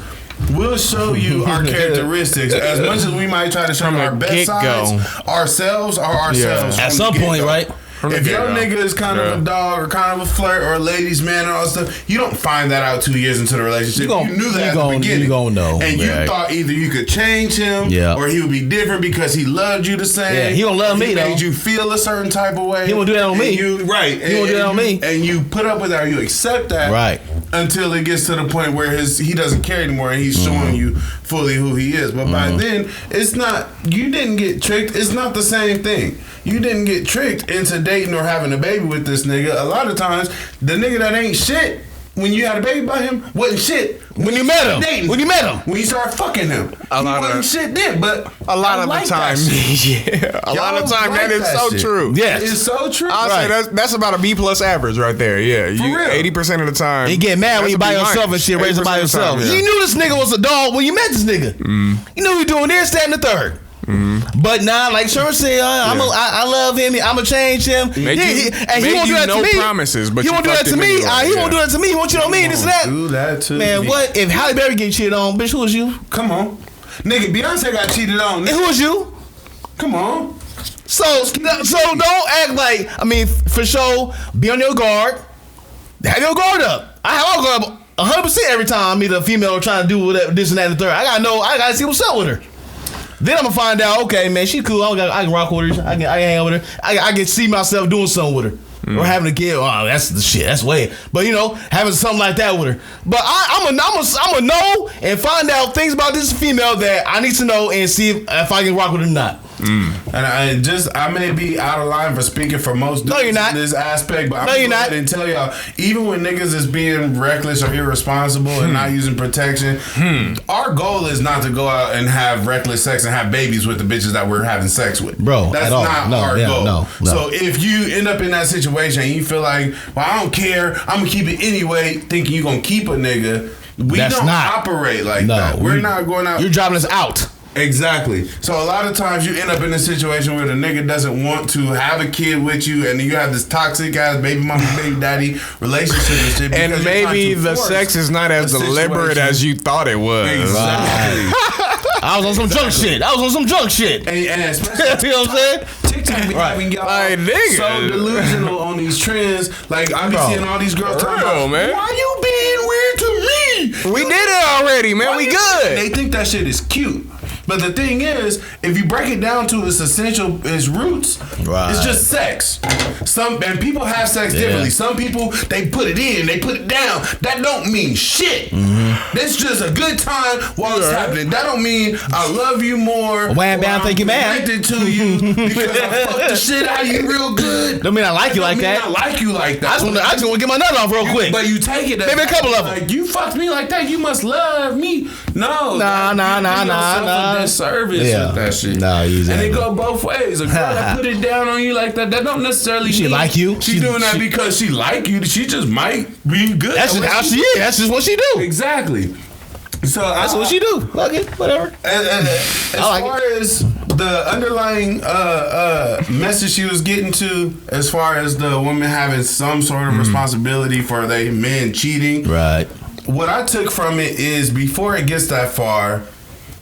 will show you our characteristics. As much as we might try to show our best sides, ourselves are ourselves. At some point, right? If your nigga is kind of a dog or kind of a flirt or a ladies' man and all that stuff, you don't find that out 2 years into the relationship. You knew that at the beginning. You gonna know. And you thought either you could change him or he would be different because he loved you the same. Yeah, he don't love me, though. He made you feel a certain type of way. He won't do that on me. He won't do that on me. And you put up with that or you accept that. Right. Until it gets to the point where he doesn't care anymore and he's showing you fully who he is. But by then, it's not, you didn't get tricked. It's not the same thing. You didn't get tricked into dating or having a baby with this nigga. A lot of times, the nigga that ain't shit, when you had a baby by him, wasn't shit. When you met him. Dating. When you met him. When you started fucking him. He wasn't shit then, but a lot of the time. A lot of the time, that is so true. Yes. It's so true. I'll say that's about a B+ average right there. Yeah. You 80% of the time. You get mad when you by yourself and shit, raising by yourself. You knew this nigga was a dog when you met this nigga. You knew he doing this, that, and the third. But now, like Sherman said, I love him. I'm gonna change him. And he won't do that to me. Promises, but he won't do that to me. He won't do that to me. He won't cheat on me. This and that. Do that to man. Me. What if Halle Berry get cheated on? Bitch, who is you? Come on, nigga. Beyonce got cheated on. And who is you? Come on. So don't act like. I mean, for sure, be on your guard. Have your guard up. I have my guard up 100% every time I meet a female trying to do whatever, this and that and the third. I gotta see what's up with her. Then I'm gonna find out, okay, man, she cool. I can rock with her. I can hang out with her. I can see myself doing something with her. Or having a kid. Oh, that's the shit. That's way. But having something like that with her. But I'm gonna know and find out things about this female that I need to know and see if I can rock with her or not. And I may be out of line for speaking for most dudes in this aspect, but I'm gonna go ahead and tell y'all, even when niggas is being reckless or irresponsible and not using protection, our goal is not to go out and have reckless sex and have babies with the bitches that we're having sex with. Bro, that's not our goal. No. So if you end up in that situation and you feel like, well, I don't care, I'm gonna keep it anyway, thinking you're gonna keep a nigga, we don't operate like that. We're not going out. You're driving us out. Exactly. So a lot of times you end up in a situation where the nigga doesn't want to have a kid with you, and you have this toxic ass baby mama, baby daddy relationship and shit. And maybe the sex is not as deliberate as you thought it was. Exactly. I was on some drunk shit. And especially, you know what I'm saying? TikTok be having y'all so delusional on these trends. Like I be seeing all these girls talking about, man, why you being weird to me? We did it already, man. We good. They think that shit is cute. But the thing is, if you break it down to its roots, it's just sex. And people have sex differently. Some people, they put it in, they put it down. That don't mean shit. It's just a good time while it's happening. That don't mean I love you more. Wham bam, thank you, man. Connected to you because I fucked the shit out of you real good. Don't mean I like you like that. I like you like that. I just want to get my nut off real quick. But you take it maybe a couple of them. Like, you fucked me like that, you must love me. No. Nah. Service with that shit. Nah, exactly. And it go both ways. A girl that put it down on you like that don't necessarily she mean like you. She's doing that because she like you. She just might be good. That's just how she is. That's just what she do. Exactly. So that's what she do. Fuck it, whatever. As far as the underlying message she was getting to, as far as the woman having some sort of responsibility for they men cheating, right? What I took from it is before it gets that far,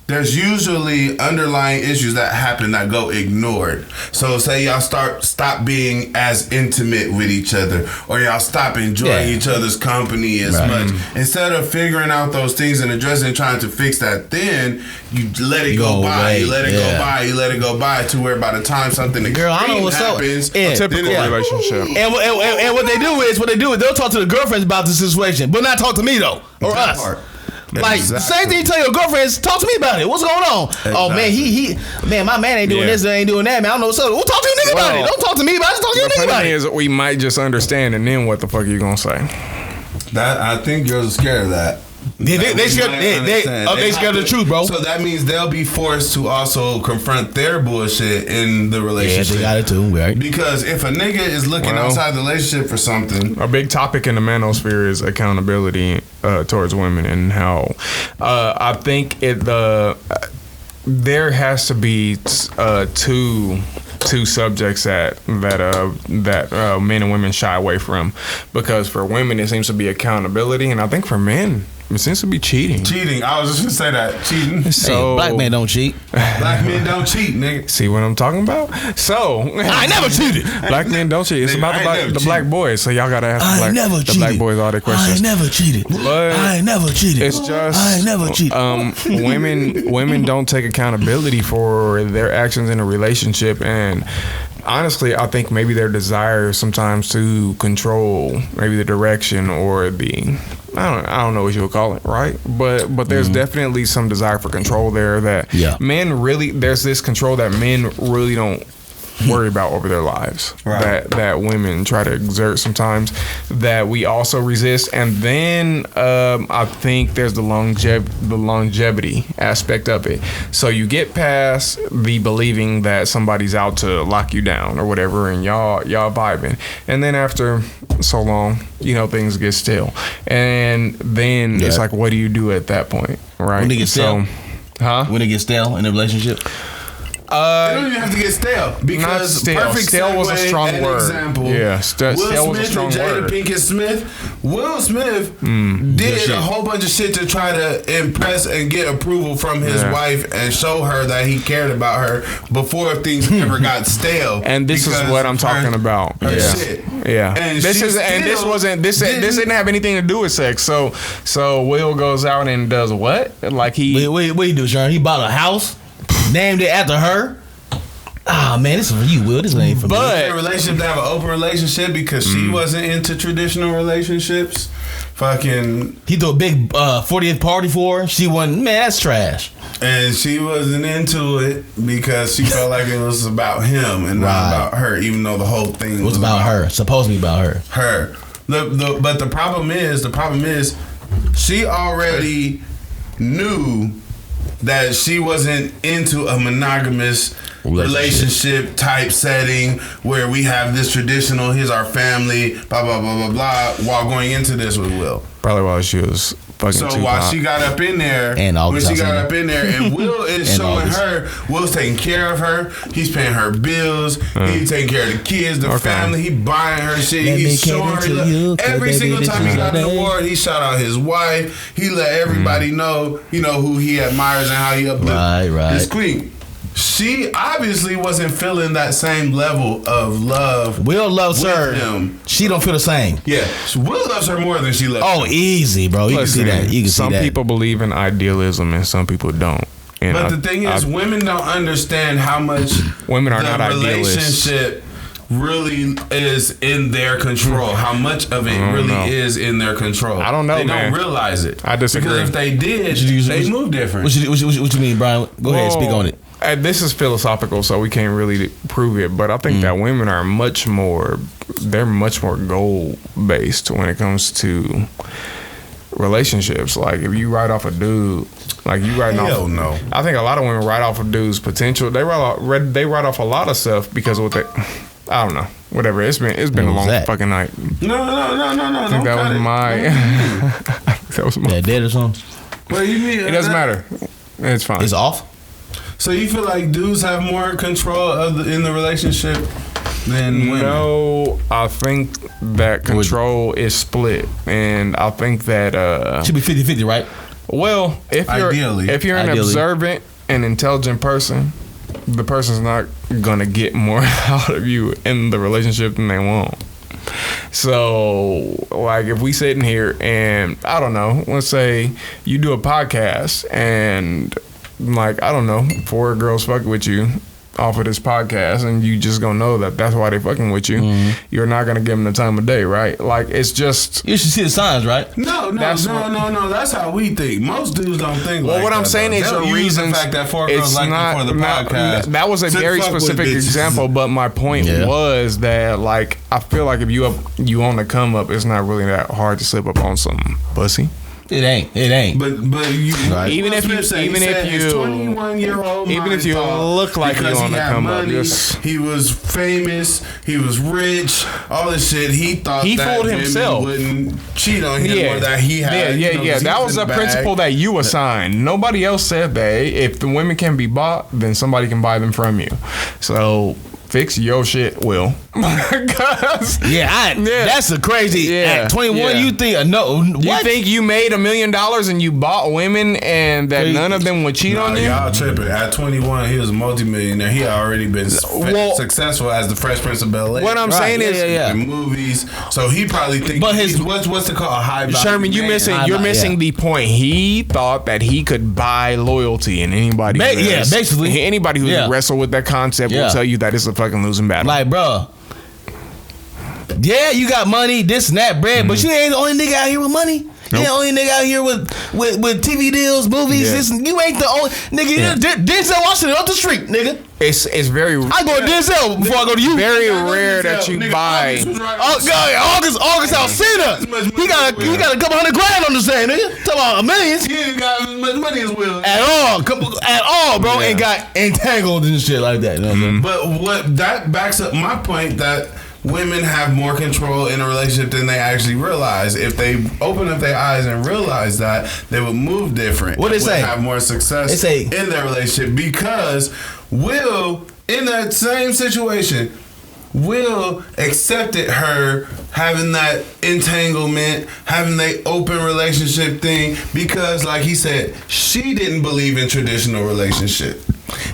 there's usually underlying issues that happen that go ignored. So say y'all stop being as intimate with each other, or y'all stop enjoying each other's company as much. Instead of figuring out those things and addressing and trying to fix that, then you let it go by. You let it go by to where by the time something happens, a typical relationship. And what they do is they'll talk to the girlfriends about the situation, but not talk to me though or us. Like same thing you tell your girlfriends, talk to me about it. What's going on? Exactly. Oh man, my man ain't doing this or ain't doing that, man. I don't know what's up. We'll talk to you nigga about it. Don't talk to me about it. Talk to you nigga about it. Is we might just understand, and then what the fuck are you gonna say? That I think girls are scared of that. They scared of the truth, bro. So that means they'll be forced to also confront their bullshit in the relationship. Yeah, they got it too, right? Because if a nigga is looking outside the relationship for something, a big topic in the manosphere is accountability towards women, and how I think there has to be two subjects that men and women shy away from, because for women it seems to be accountability, and I think for men it seems to be cheating. I was just gonna say that. Cheating. So black men don't cheat. Black men don't cheat, nigga. See what I'm talking about? So I never cheated. Black men don't cheat. It's about the black boys. So y'all gotta ask the black boys all their questions. I never cheated. I ain't never cheated. It's just I ain't never cheated. Women don't take accountability for their actions in a relationship, and honestly, I think maybe their desire sometimes to control maybe the direction or the I don't know what you would call it, right? But there's definitely some desire for control there that men really, there's this control that men really don't worry about over their lives, that women try to exert sometimes, that we also resist. And then I think there's the longevity aspect of it. So you get past the believing that somebody's out to lock you down or whatever, and y'all vibing, and then after so long, things get stale, and then it's like, what do you do at that point, right? When it gets stale, when it gets stale in a relationship. They don't even have to get stale, because stale was a strong word. Example, stale was a strong Jada word. Pinkett-Smith. Will Smith did a whole bunch of shit to try to impress and get approval from his wife and show her that he cared about her before things ever got stale. And this is what I'm talking about. Shit. Yeah. And this didn't have anything to do with sex. So Will goes out and does what? Like what you do, Sean? He bought a house. Named it after her. Man, this is for you, Will. This ain't for me. But a relationship to have an open relationship because she wasn't into traditional relationships. Fucking, he threw a big 40th party for her. She wasn't. Man, that's trash. And she wasn't into it because she felt like it was about him and not about her, even though the whole thing was about her. Supposed to be about her. But the problem is, she already knew that she wasn't into a monogamous relationship type setting where we have this traditional, here's our family, blah, blah, blah, blah, blah, while going into this with Will. Probably while she was fucking So while she got up in there, and Will is showing her, Will's taking care of her, he's paying her bills, he's taking care of the kids, the family, he buying her shit, he's showing her every single time he got an award, he shout out his wife, he let everybody know, who he admires and how he uplifts his queen. She obviously wasn't feeling that same level of love. Will loves her. Him. She don't feel the same. Yeah, Will loves her more than she loves her. Easy, bro. You can see that. Some people believe in idealism and some people don't. And but the thing is, women don't understand how much women are not relationship really is in their control. How much of it really is in their control. I don't know, They don't realize it. I disagree. Because if they did, they move different. What you mean, Brian? Go ahead, speak on it. This is philosophical, so we can't really prove it. But I think that women are much more goal based when it comes to relationships. Like if you write off a dude, like you writing off. No. I think a lot of women write off a dude's potential. They write off a lot of stuff because of what they. I don't know. Whatever. It's been a long fucking night. No. I think that was my. That was my. That dead or something. What do you mean? It doesn't matter. It's fine. It's off. So you feel like dudes have more control in the relationship than women? No, I think that control is split, and I think that should be 50-50, right? Well, if you're an observant and intelligent person, the person's not gonna get more out of you in the relationship than they want. So, like, if we sitting here and I don't know, let's say you do a podcast and. Like, I don't know, 4 girls fucking with you off of this podcast, and you just gonna know that that's why they fucking with you. You're not gonna give them the time of day, right? Like, it's just you should see the signs, right? No. That's how we think. Most dudes don't think. Well, like what I'm saying is your reasons. The fact that 4 girls like you for the podcast. That was a very specific example, but my point was that, like, I feel like if you on the come up, it's not really that hard to slip up on some pussy. It ain't. But you, right. even if you 21-year-old, even if you look like you on the come up, he was famous, he was rich, all this shit. He thought he fooled himself. Wouldn't cheat on him or that he had. Yeah. That was a principle that you assigned. Nobody else said that. If the women can be bought, then somebody can buy them from you. So. Fix your shit, Will. That's a crazy. At 21, you think no? What? You think you made $1 million and you bought women and that none of them would cheat on you? Y'all tripping. At 21, he was a multimillionaire. He had already been successful as the Fresh Prince of Bel-Air. What I'm saying is, in movies. So he probably thinks. But what's it called? A high value. Sherman, you're missing the point. He thought that he could buy loyalty, and anybody, basically anybody who wrestled with that concept will tell you that it's a fucking losing battle. Like, bro, you got money, this and that, bread, but you ain't the only nigga out here with money. Nope. You ain't the only nigga out here with TV deals, movies. This, you ain't the only nigga. Denzel Washington off the street, nigga. It's very. I go to Denzel before I go to you. Very rare that you buy. August Alsina. He got a couple $100,000 on the same, nigga. Talking about millions. He ain't got as much money as Will at all, bro. And got entangled and shit like that. You know what I mean? But what that backs up my point that women have more control in a relationship than they actually realize. If they open up their eyes and realize that, they would move different. What they say? Have more success in their relationship because Will, in that same situation, Will accepted her having that entanglement, having that open relationship thing because, like he said, she didn't believe in traditional relationship.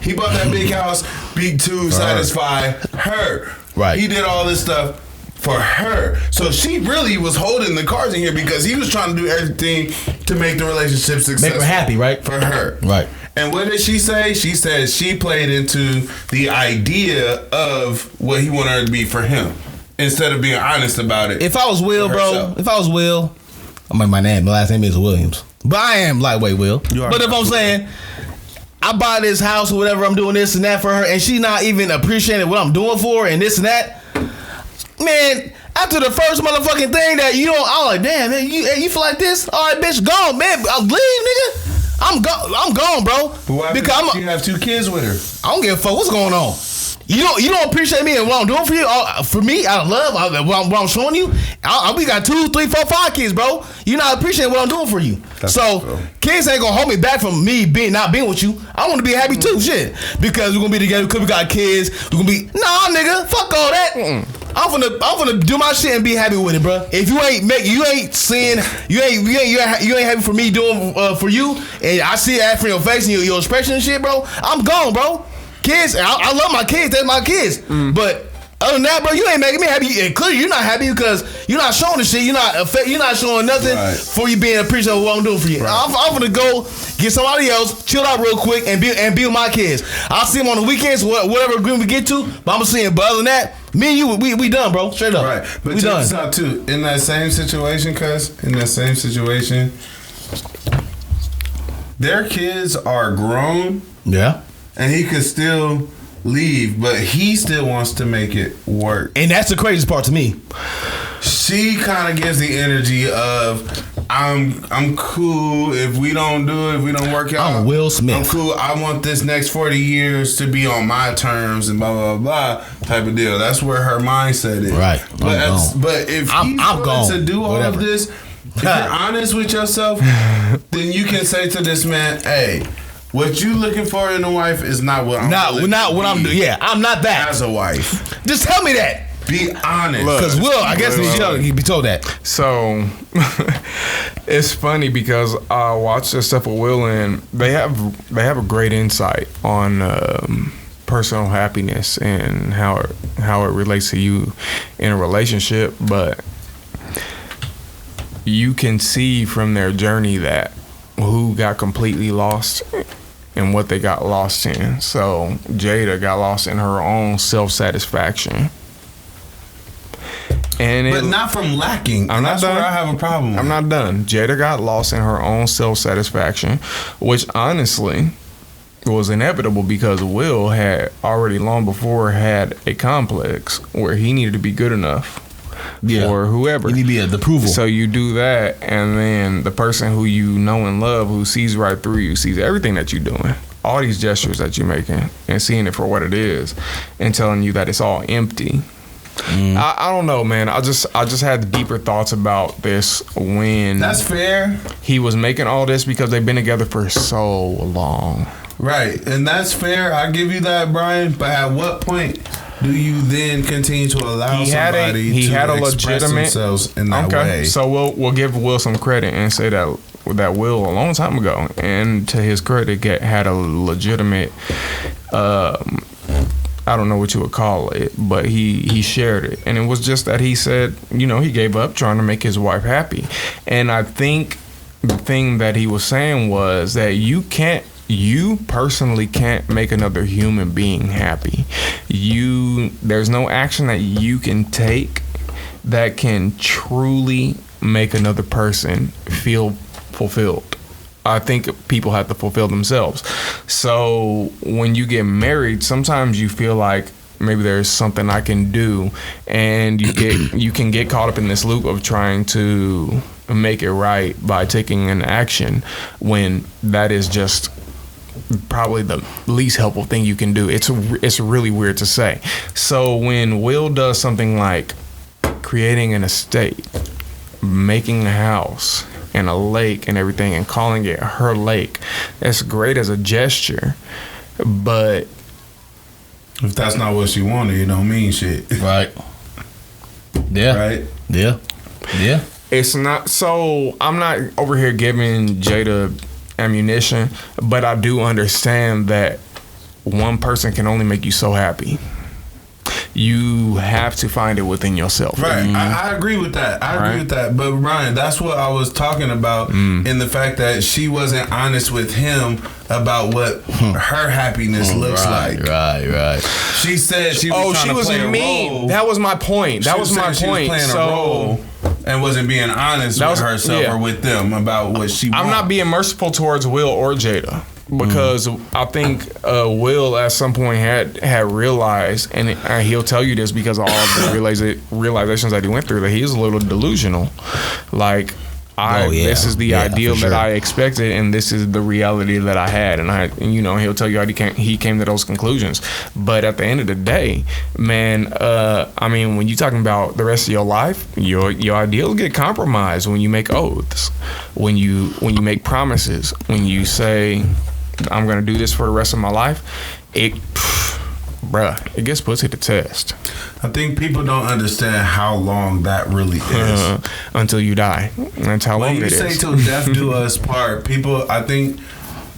He bought that big house to satisfy her. Right. He did all this stuff for her. So she really was holding the cards in here because he was trying to do everything to make the relationship successful. Make her happy, right? For her. Right. And what did she say? She said she played into the idea of what he wanted her to be for him instead of being honest about it. If I was Will, bro, I mean, my last name is Williams. But I am lightweight Will. But if I'm saying I buy this house or whatever, I'm doing this and that for her, and she not even appreciating what I'm doing for her and this and that. Man, after the first motherfucking thing that you don't, I'm like, damn, man, you feel like this? All right, bitch, gone, man. I'll leave, nigga. I'm gone, bro. Because you have 2 kids with her. I don't give a fuck what's going on. You don't appreciate me and what I'm doing for you. For me, out of love, what I'm showing you. We got 2, 3, 4, 5 kids, bro. You not appreciating what I'm doing for you. Kids ain't gonna hold me back from me not being with you. I want to be happy too, shit. Because we're gonna be together. Because we got kids. We're gonna be nigga. Fuck all that. I'm gonna do my shit and be happy with it, bro. If you ain't happy for me doing for you, and I see that from your face and your expression and shit, bro. I'm gone, bro. Kids, I love my kids. They're my kids. But other than that, bro, you ain't making me happy. And clearly, you're not happy because you're not showing the shit. You're not showing nothing for you being appreciative of what I'm doing for you. Right. I'm gonna go get somebody else, chill out real quick, and be with my kids. I'll see them on the weekends, whatever agreement we get to. But I'm gonna see him. But other than that, me and you, we done, bro. Straight up. Right. But check this out too. In that same situation, their kids are grown. Yeah. And he could still leave, but he still wants to make it work. And that's the craziest part to me. She kind of gives the energy of I'm cool if we don't do it, if we don't work out. I'm Will Smith. I'm cool. I want this next 40 years to be on my terms and blah blah blah type of deal. That's where her mindset is. Right. But if he's willing to do all of this, if you're honest with yourself, then you can say to this man, hey, what you looking for in a wife is not what I'm doing. Yeah, I'm not that. As a wife. Just tell me that. Be honest. Because Will, I guess he'd be told that. So, it's funny because I watch this stuff with Will and they have a great insight on personal happiness and how it relates to you in a relationship. But you can see from their journey that who got completely lost and what they got lost in. So Jada got lost in her own self-satisfaction. But not from lacking. That's where I have a problem with. I'm not done. Jada got lost in her own self-satisfaction, which honestly was inevitable because Will had already long before had a complex where he needed to be good enough. or whoever. You need to be the approval. So you do that, and then the person who you know and love, who sees right through you, sees everything that you're doing, all these gestures that you're making, and seeing it for what it is, and telling you that it's all empty. I don't know, man. I just had deeper thoughts about this when that's fair. He was making all this because they've been together for so long. Right, and that's fair. I give you that, Brian. But at what point do you then continue to allow somebody to express themselves in that way? So we'll give Will some credit and say that Will a long time ago, and to his credit, had a legitimate. I don't know what you would call it, but he shared it, and it was just that he said, he gave up trying to make his wife happy, and I think the thing that he was saying was that you personally can't make another human being happy. There's no action that you can take that can truly make another person feel fulfilled. I think people have to fulfill themselves. So when you get married, sometimes you feel like maybe there's something I can do, and you can get caught up in this loop of trying to make it right by taking an action when that is just probably the least helpful thing you can do. It's really weird to say. So when Will does something like creating an estate, making a house and a lake and everything, and calling it her lake, that's great as a gesture, but if that's not what she wanted, it don't mean shit. Right. Yeah. Right. Yeah. It's not. So I'm not over here giving Jada ammunition, but I do understand that one person can only make you so happy. You have to find it within yourself. Right. I agree with that. I agree with that. But Ryan, that's what I was talking about in the fact that she wasn't honest with him about what her happiness looks like. Right. She said she was trying to play a role. That was my point. That was my point. She was playing a role and wasn't being honest with herself or with them about what she wanted. I'm not being merciful towards Will or Jada, because I think Will at some point had realized, and he'll tell you this because of all the realizations that he went through, that he was a little delusional. Like, this is the ideal that I expected, and this is the reality that I had, and he'll tell you how he came to those conclusions. But at the end of the day, man, when you're talking about the rest of your life, your ideals get compromised when you make oaths, when you make promises, when you say, I'm gonna do this for the rest of my life. It gets put to the test. I think people don't understand how long that really is until you die. That's how long it is. When you say till death do us part, people, I think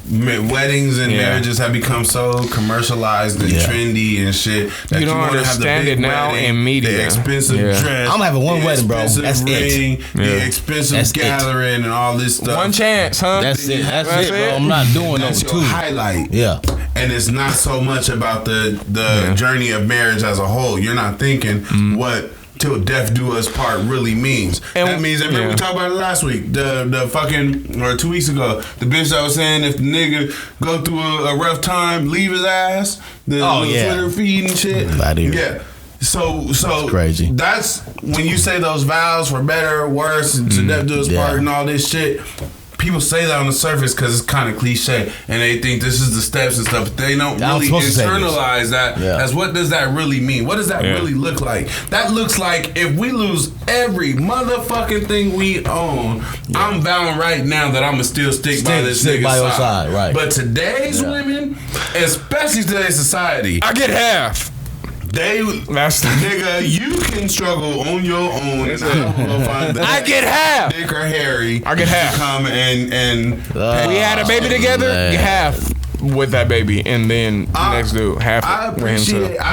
weddings and marriages have become so commercialized and trendy and shit that you don't understand it now in media. The expensive dress. I'm having one wedding, bro. That's ring, the expensive gathering and all this stuff. One chance, huh? That's it, bro. I'm not doing those two. Highlight. Yeah. And it's not so much about the journey of marriage as a whole. You're not thinking what till death do us part really means. And that means, remember we talked about it last week, the fucking, or 2 weeks ago, the bitch that was saying if the nigga go through a rough time, leave his ass, the Twitter feed and shit. Yeah. So that's crazy. That's when you say those vows for better or worse, and to death do us part and all this shit. People say that on the surface because it's kind of cliche, and they think this is the steps and stuff, but they don't really internalize that as what does that really mean? What does that really look like? That looks like if we lose every motherfucking thing we own, I'm vowing right now that I'm going to still stick by this nigga's side. Right. But today's women, especially today's society, I get half. Nigga, you can struggle on your own. I get half. Dick or Harry. I get half. Come and we had a baby together. Get half with that baby, and then next dude half. I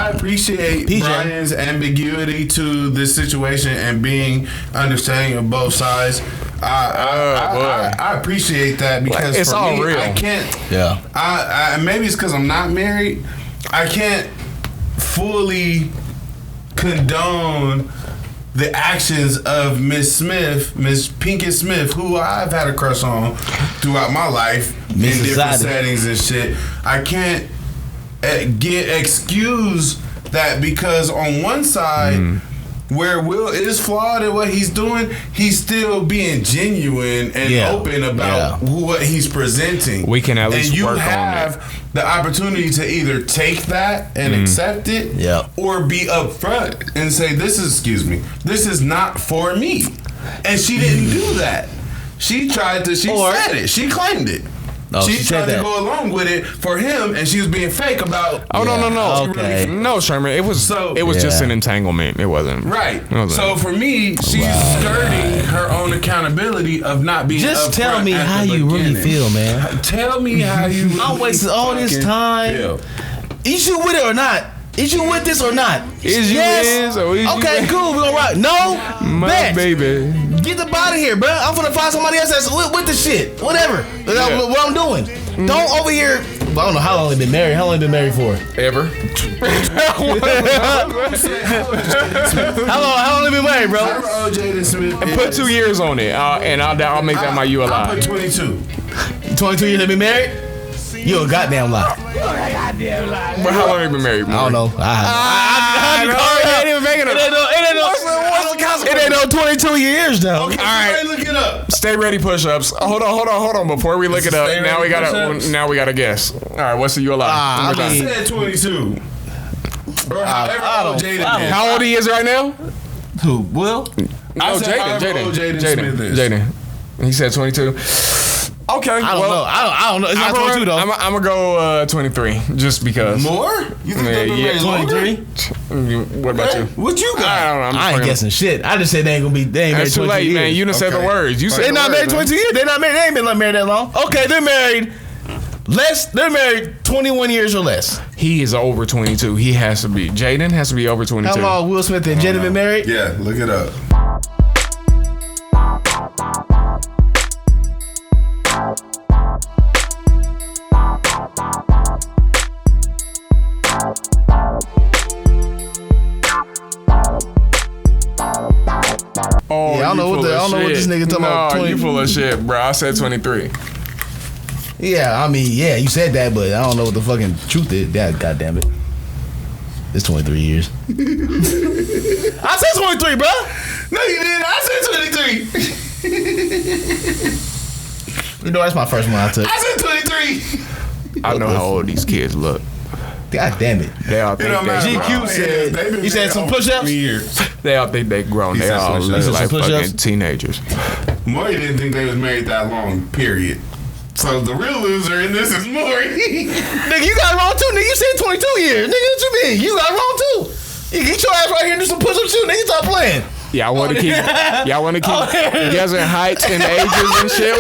appreciate Brian's ambiguity to this situation and being understanding of both sides. I appreciate that because it's for all me, real. I can't. I maybe it's because I'm not married. I can't fully condone the actions of Miss Pinkett-Smith, who I've had a crush on throughout my life in different settings and shit. I can't excuse that because on one side, where Will is flawed at what he's doing, he's still being genuine and open about what he's presenting. We can at least work on it. And you have the opportunity to either take that and accept it, or be upfront and say, this is not for me. And she didn't do that. She said it. She claimed it. She tried to go along with it for him, and she was being fake about. Oh no! Okay. No, Sherman. It was just an entanglement. It wasn't right. So for me, she's skirting her own accountability of not being. Just tell me how you really feel, man. Tell me how you. I wasted all this time. Is you with it or not? Is you with this or not? Is you is or is okay, you cool. We gonna rock. No, my baby. Get the body here, bro. I'm gonna find somebody else that's with the shit. Whatever. What I'm doing. Don't over here. I don't know how long they been married. How long they been married for? Ever. How long they been married, bro? Jada Smith. Put 2 years on it, and I'll make that my you alive. I put 22. 22 years they been married? You a goddamn lie. But how long have you been married, bro? I don't know. It ain't no 22 years though. Okay, all right, look it up. Stay ready push-ups. Hold on. Before we look it up, now we gotta guess. All right, what's the you alive? I said 22. Or how old he is right now? Who? Will? No, Jaden. He said 22. Okay, I don't know. It's not 22 though. I'm gonna go 23, just because. More? You think they've been married 23? What about you? What you got? I don't know. I ain't guessing shit. I just said they ain't gonna be. They ain't married 22 years. That's too late, man. You done said the words. You said they not married 22 years. They not married. They ain't been married that long. Okay, they're married. They're married 21 years or less. He is over 22. He has to be. Jaden has to be over 22. How long Will Smith and Jada been married? Yeah, look it up. Oh, yeah, I don't know what this nigga talking about. 20. You full of shit, bro. I said 23. Yeah, I mean, yeah, you said that, but I don't know what the fucking truth is. God damn it. It's 23 years. I said 23, bro. No, you didn't. I said 23. You know, that's my first one I took. I said 23. I know how old these kids look. God damn it. They all think GQ said, you said some push-ups? They all think they grown. They all look like fucking teenagers. Maury didn't think they was married that long, period. So the real loser in this is Maury. Nigga, you got it wrong too. Nigga, you said 22 years. Nigga, what you mean? You got it wrong too. You get your ass right here and do some push-ups too. Nigga, stop playing. Y'all want to keep guessing heights and ages and shit?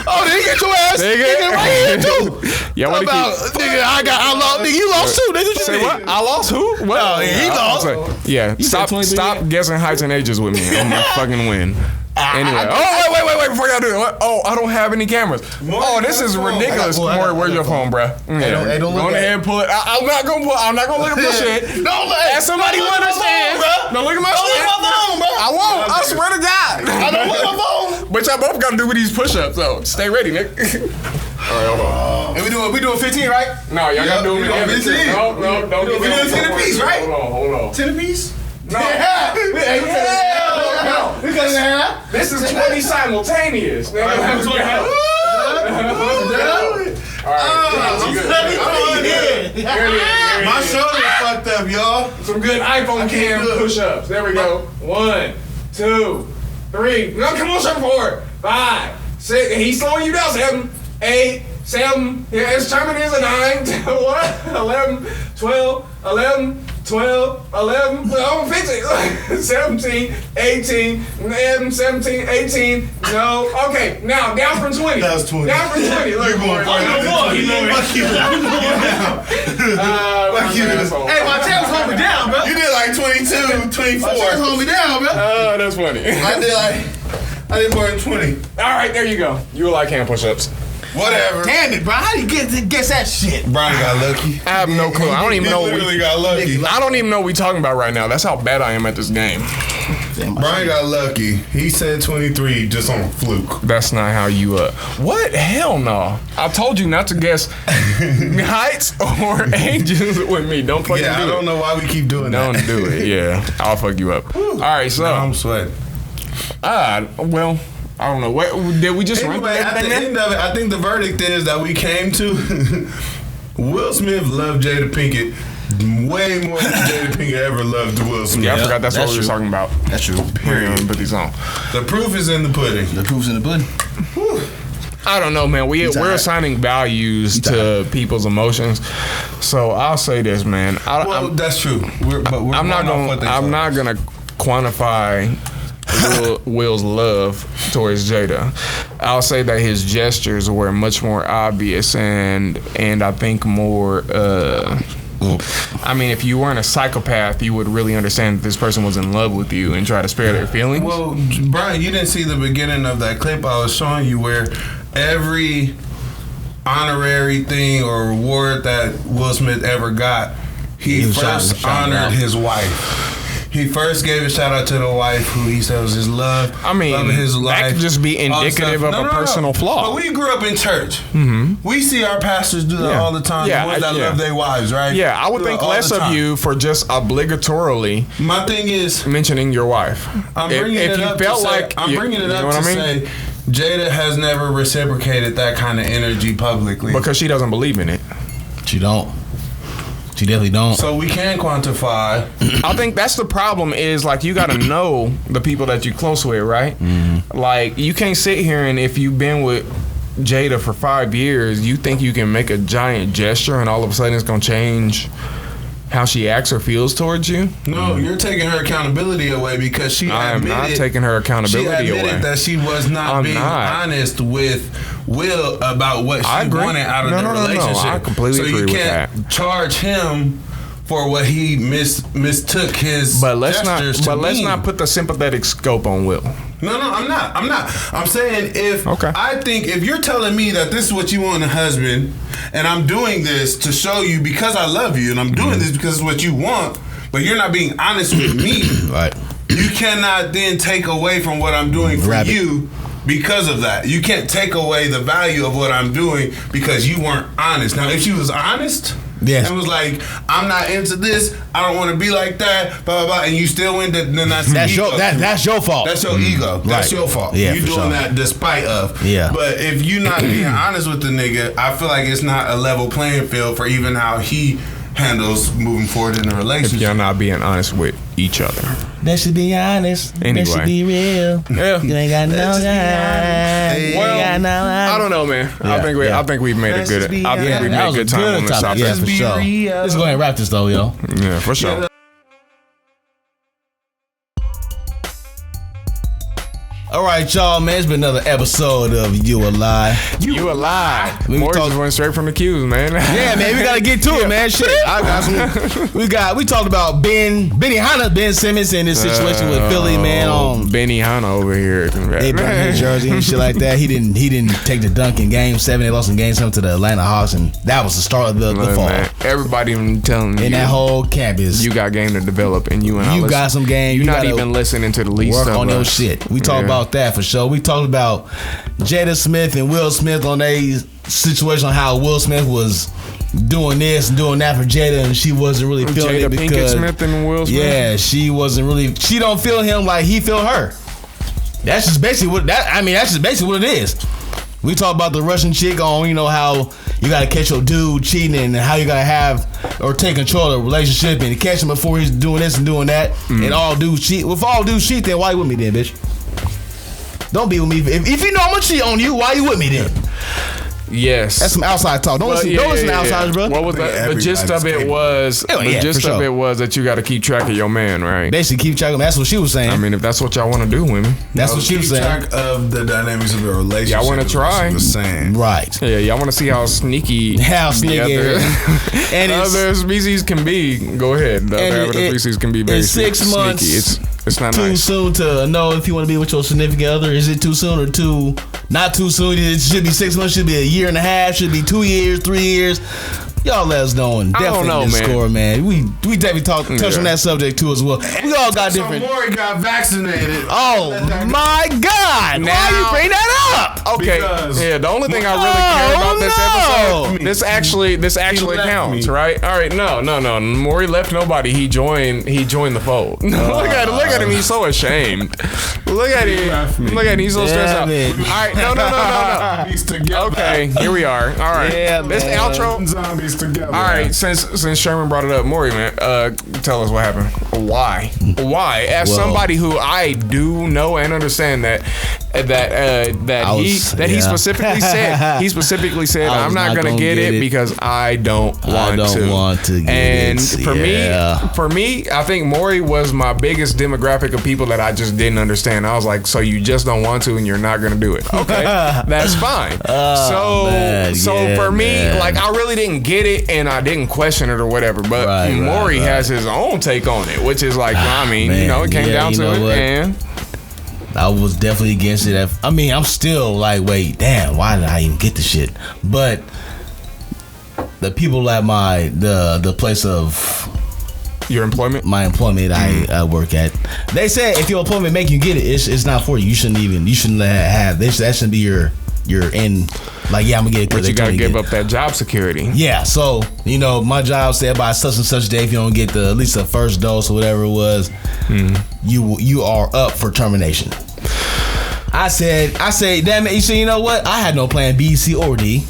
Oh, nigga, get your ass nigga right here too. Y'all want to keep? Nigga, I lost. Nigga, you lost too. Nigga, what you say? Mean? What? I lost who? What? He lost. Yeah, stop guessing heights and ages with me. I'm gonna fucking win. Anyway, wait, before y'all do it. Oh, I don't have any cameras. Oh, this is ridiculous. Maury, where's your phone, bruh? Hey, don't look go ahead and pull it. I'm not gonna look at this shit. Don't let somebody understand, bro. Don't look at my shit. Don't look at my phone, bro. I won't. I swear to God. I don't look at my phone. But y'all both gotta do with these push-ups, so stay ready, Nick. All right, hold on. And we doing 15, right? No, y'all gotta do it with 15. No, don't do it. We doing 10 apiece, right? Hold on. 10 apiece? No. No. This is 20 simultaneous. All right. My shoulder fucked up, y'all. Some good iPhone cam push-ups. There we go. 1, 2, 3. No, come on, start 4, 5, 6. And he's slowing you down. 7, 8, 7. Yeah, his timing is a 9, 10, 11, 12, 11. 12, 11, well, 15, 17, 18, 17, 18. No. Okay, now down from 20. That was 20. Down from 20. Look, more. Fuck you. Hey, my tail's holding me down, bro. You did like 22, 24. My tail's holding me down, bro. Oh, that's funny. I did more than 20. All right, there you go. You like hand push-ups. Whatever. Damn it, bro. How do you guess that shit? Brian got lucky. I have no clue. I don't even know. Literally got lucky. I don't even know what we talking about right now. That's how bad I am at this game. Brian got lucky. He said 23 just on fluke. That's not how you what? Hell no. I told you not to guess heights or ages with me. Don't fucking do it. I don't know why we keep doing that. Don't do it. Yeah. I'll fuck you up. All right, so I'm sweating. Well, I don't know. What did we just run? Anyway, at the end of it, I think the verdict is that we came to Will Smith loved Jada Pinkett way more than Jada Pinkett ever loved Will Smith. Yeah, I forgot that's what we were talking about. That's true. Period. Put these on. The proof is in the pudding. The proof's in the pudding. Whew. I don't know, man. We're assigning values to people's emotions. So I'll say this, man. That's true. I'm not gonna quantify Will's love towards Jada. I'll say that his gestures were much more obvious and I think more. I mean, if you weren't a psychopath, you would really understand that this person was in love with you and try to spare their feelings. Well, Brian, you didn't see the beginning of that clip I was showing you where every honorary thing or reward that Will Smith ever got, he first honored his wife. He first gave a shout out to the wife who he said was his love. I mean, his life, that could just be indicative of a personal flaw. But we grew up in church. Mm-hmm. We see our pastors do that all the time. The ones that love their wives, right? Yeah, I would think less of you for just obligatorily. My thing is mentioning your wife. I'm bringing it up to say Jada has never reciprocated that kind of energy publicly because she doesn't believe in it. She don't. She definitely don't. So we can quantify. I think that's the problem is, like, you got to know the people that you're close with, right? Mm-hmm. Like, you can't sit here and if you've been with Jada for 5 years, you think you can make a giant gesture and all of a sudden it's going to change how she acts or feels towards you? No, you're taking her accountability away because she admitted. I'm not taking her accountability away. She admitted that she was not being honest with Will about what she wanted out of the relationship. No, I completely agree with that. So you can't charge him for what he mistook his gestures to mean. Let's not put the sympathetic scope on Will. No, I'm not. I'm saying I think if you're telling me that this is what you want in a husband, and I'm doing this to show you because I love you, and I'm doing this because it's what you want, but you're not being honest with me, right? You cannot then take away from what I'm doing for you because of that. You can't take away the value of what I'm doing because you weren't honest. Now, if she was honest. Yes. And was like, I'm not into this. I don't want to be like that. Blah blah blah. And you still went. Then that's your fault. That's your ego. That's your fault. Yeah, you doing that despite of. Yeah. But if you're not being honest with the nigga, I feel like it's not a level playing field for even how he handles moving forward in the relationship. If you're not being honest with each other. That should be honest. Anyway. That should be real. Yeah. You ain't got no guy. Well, I don't know, man. I think we've made a good. I think we made a good time on this topic. Yeah, for sure. Let's go ahead and wrap this though, yo. Yeah, for sure. All right, y'all, man. It's been another episode of You A Lie. You A Lie. Morris went straight from the cues, man. Yeah, man. We gotta get to it, man. Shit. I got some. We talked about Ben Simmons and his situation with Philly, man. Benny Hanna over here. They burned his jersey and shit like that. He didn't take the dunk in Game 7. They lost in Game 7 to the Atlanta Hawks, and that was the start of the fall. Man, everybody telling in that whole campus, you got game to develop, and you got some game. You're not even listening to the least work of on your shit. We talked about that for sure. We talked about Jada Smith and Will Smith on a situation on how Will Smith was doing this and doing that for Jada, and she wasn't really feeling it because Jada Pinkett-Smith and Will Smith. Yeah, she wasn't really. She don't feel him like he feel her. That's just basically what it is. We talk about the Russian chick on, how you gotta catch your dude cheating and how you gotta have or take control of the relationship and catch him before he's doing this and doing that. And all dudes cheat. Well, if all dudes cheat, then why you with me then, bitch? Don't be with me. If you know I'm gonna cheat on you, why you with me then? Yes. That's some outside talk. Don't listen to outsiders, bro. What was the gist of it was that you got to keep track of your man, right? Basically keep track of him. That's what she was saying. I mean, if that's what y'all want to do, women. That's what she was saying. Keep track of the dynamics of the relationship. Y'all want to try? She was saying. Right. Yeah, y'all want to see how sneaky and other species can be. Go ahead. The other species can be very sneaky. 6 months. It's not too soon to know if you want to be with your significant other. Is it too soon or too Not too soon. It should be 6 months. Should be a year and a half. Should be 2 years, 3 years. Y'all let us know and definitely score, man. We definitely touch on that subject too as well. We all got different. So Maury got vaccinated. Oh my God! Now, why you bring that up? Okay, the only thing I really care about this episode, this actually counts, right? All right, no. Maury left nobody. He joined the fold. Look at him. He's so ashamed. Look at him. He's so stressed out. All right, no. Okay, here we are. All right, this outro. Zombies together. All right, since Sherman brought it up, Maury, man, tell us what happened. Why? As somebody who I do know and understand that he specifically said I'm not gonna get it because I don't want to get it. For me, I think Maury was my biggest demographic of people that I just didn't understand. I was like, so you just don't want to and you're not gonna do it. Okay, that's fine. For me, like I really didn't get it and I didn't question it or whatever. But Maury has his own take on it, which is like, it came down to it, and I was definitely against it. I mean, I'm still like, wait, damn, why did I even get the shit? But the people at the place of your employment, my employment, I work at, they said if your employment make you get it, it's not for you. You shouldn't have this. That shouldn't be your end. Like, I'm gonna get it. But you gotta give up that job security. Yeah. So my job said by such and such day, if you don't get at least the first dose or whatever it was, you are up for termination. I said, damn it. You know what? I had no plan B, C, or D.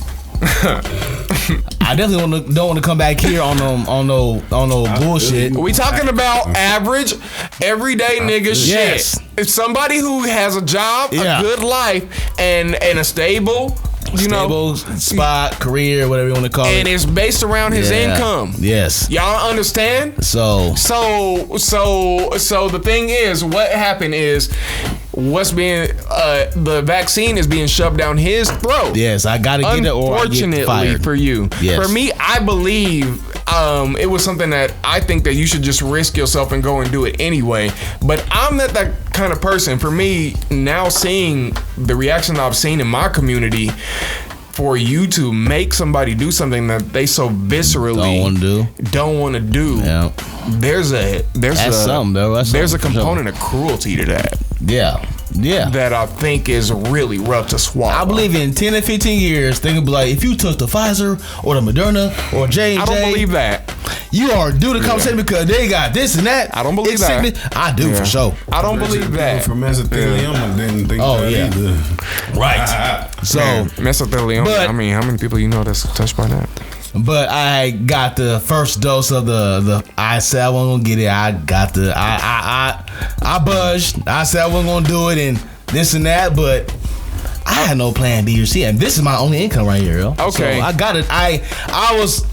I definitely don't want to come back here on no bullshit. We talking about average, everyday nigga shit. If somebody who has a job, a good life, and a stable spot, career, whatever you want to call it, and it's based around his income. Yes, y'all understand? So the thing is, what happened is, the vaccine is being shoved down his throat. Yes, I gotta get it, or I get fired. For you, for me, I believe it was something that I think that you should just risk yourself and go and do it anyway. But I'm not that kind of person. For me, now seeing the reaction I've seen in my community, for you to make somebody do something that they so viscerally don't want to do, there's a component of cruelty to that. Yeah. That I think is really rough to swallow. I believe in 10 and 15 years, they can be like, if you took the Pfizer or the Moderna or J&J, I don't believe that. You are due to conversation because they got this and that. I don't believe that. I do for sure. I don't believe that. For mesothelioma, didn't think that either. Right. So mesothelioma. I mean, how many people you know that's touched by that? But I got the first dose of the. I said I wasn't gonna get it. I got the. I budged. I said I wasn't gonna do it and this and that. But I had no plan B or C, and this is my only income right here, yo. Okay. So I got it. I was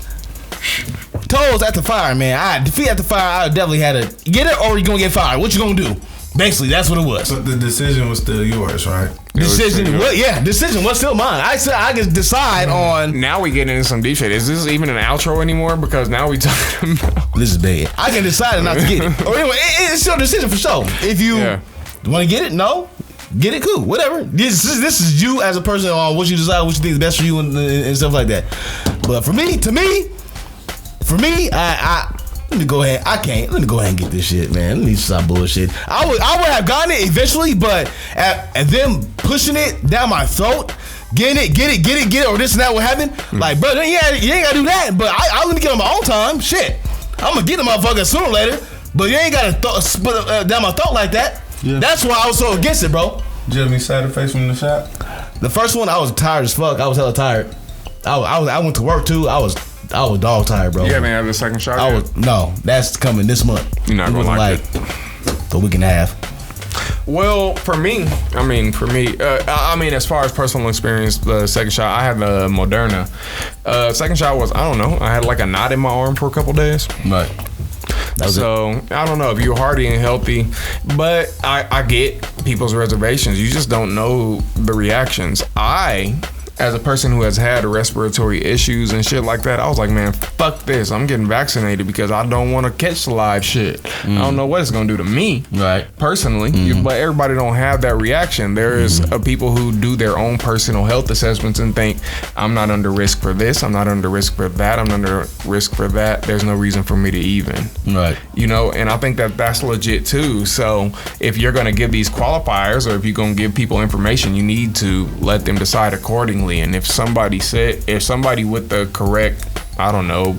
told at the fire, man. I defeat at the fire. I definitely had to get it, or you gonna get fired. What you gonna do? Basically, that's what it was. But the decision was still yours, right? Decision was still mine. I said I could decide on. Now we get into some deep shit. Is this even an outro anymore? Because now we talking about. This is bad. I can decide not to get it. Or anyway, it's your decision for sure. If you want to get it, no. Get it, cool, whatever. This is you as a person on what you decide, what you think is best for you, and stuff like that. But for me, I let me go ahead. Let me go ahead and get this shit, man. Let me stop bullshit. I would have gotten it eventually, but at them pushing it down my throat, get it, or this and that will happen. Like, bro, you ain't gotta do that. But I let me get on my own time. Shit, I'm gonna get the motherfucker sooner or later. But you ain't gotta split it down my throat like that. Yeah. That's why I was so against it, bro. Did you have any side effects from the shot? The first one, I was tired as fuck. I was hella tired. I went to work too. I was dog tired, bro. You haven't had the second shot? No, that's coming this month. You're not gonna like it. A week and a half. Well, for me, as far as personal experience, the second shot, I had the Moderna. Second shot was, I don't know, I had like a knot in my arm for a couple days. Right. So I don't know if you're hardy and healthy, but I get people's reservations. You just don't know the reactions. I as a person who has had respiratory issues and shit like that, I was like, man, fuck this. I'm getting vaccinated because I don't want to catch live shit. I don't know what it's gonna do to me, right? Personally, but everybody don't have that reaction. There is people who do their own personal health assessments and think, I'm not under risk for this. I'm not under risk for that. I'm under risk for that. There's no reason for me to even, right? You know, and I think that that's legit too. So if you're gonna give these qualifiers, or if you're gonna give people information, you need to let them decide accordingly. And if somebody with the correct, I don't know,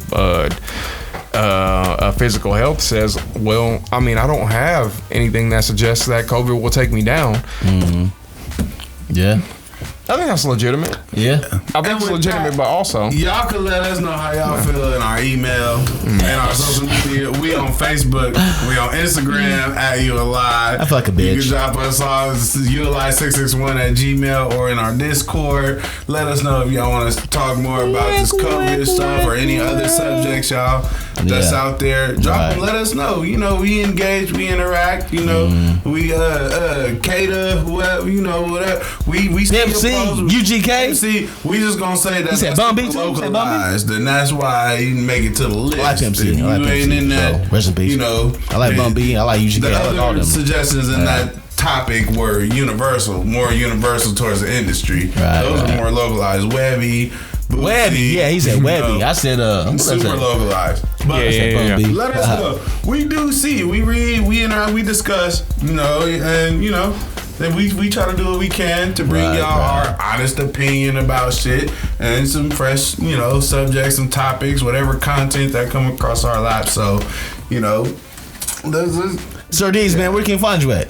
physical health says, well, I mean, I don't have anything that suggests that COVID will take me down. Yeah. I think that's legitimate. Yeah. I think it's legitimate, but also y'all can let us know how y'all feel in our email and our social media. We on Facebook, we on Instagram at You Alive. I feel like a bitch. You can drop us off youalive661@gmail or in our Discord. Let us know if y'all want us to talk more about this COVID stuff or any other subjects, y'all, that's out there. Drop them, let us know. You know, we engage, we interact, you know, we cater, whoever, you know, whatever. We MC, UGK. See, we just gonna say that that's localized, and that's why you make it to the list. I like MC. If you ain't in that, rest in peace. you know, I like Bum B. I like UGK. The I like all other them suggestions in that topic were more universal towards the industry. Those are more localized. Webby, yeah, he said Webby. I said super localized. But let us know. We do see, we read, we interact, we discuss, you know, and you know. Then we try to do what we can to bring y'all our honest opinion about shit and some fresh, you know, subjects, some topics, whatever content that come across our lap. So, you know, Sir D's, man, where can you find you at?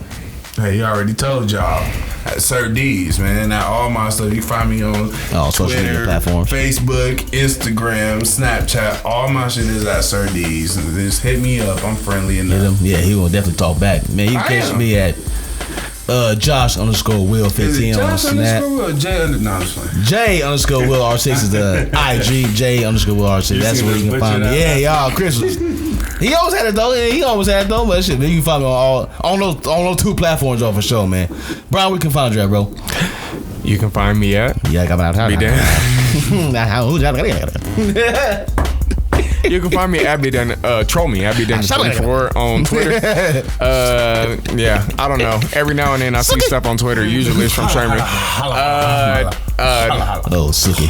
Hey, he already told y'all. At Sir D's, man. Now all my stuff, you find me on social media platforms, Facebook, Instagram, Snapchat. All my shit is at Sir D's. Just hit me up. I'm friendly enough. Yeah, he will definitely talk back. Man, you can catch me at Josh_Will15 on Snap. J_Will R6 is the IG. J_Will R6. That's where you can find me. Yeah, y'all, Chris was. He always had it though. But shit, man, you can find me on those two platforms for sure, man. Brian, we can find you at, bro. You can find me at Be damn. You can find me at troll me at BDen24 on Twitter. Yeah, I don't know. Every now and then I see stuff on Twitter. Usually it's from Sherman.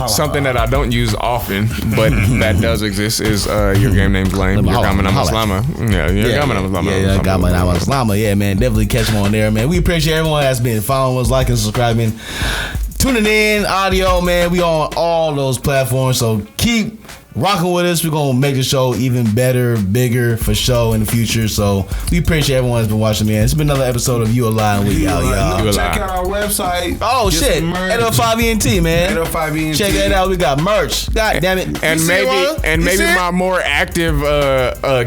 Something that I don't use often, but that does exist is your game name's lame. Your Gaman Amaslama. Yeah, your Gaman Amaslama. Yeah, Gaman Amaslama. Yeah, man, definitely catch them on there, man. We appreciate everyone that's been following us, liking, subscribing, tuning in, audio, man. We on all those platforms, so keep rocking with us. We're gonna make the show even better, bigger for show in the future. So we appreciate everyone that's been watching, man. It's been another episode of You Alive. We out, y'all. Check out our website. Oh shit, 805ENT, man. 805ENT. Check that out. We got merch. God damn it. And maybe my more active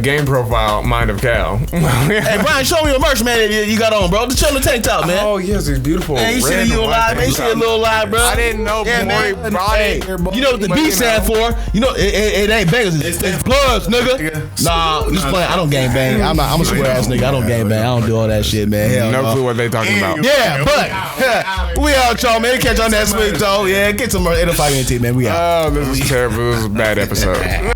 game profile, Mind of Cal. Hey Brian, show me your merch, man. That you got on, bro. Show the tank top, man. Oh yes, it's beautiful. Man, you see You Alive, man. You see a little live, bro. I didn't know. Yeah, man. Hey, you know what the B stand for? You know it ain't bangers. It's plugs, nigga. Nah, I'm just playing. I don't gang bang. I'm a square ass nigga. I don't gang bang. I don't do all that shit, man. Hell no clue what they talking about. Yeah, but we out, y'all, man. Catch on next week, though. Yeah, get some more 805ENT, man. We out. Oh, this is terrible. This is a bad episode.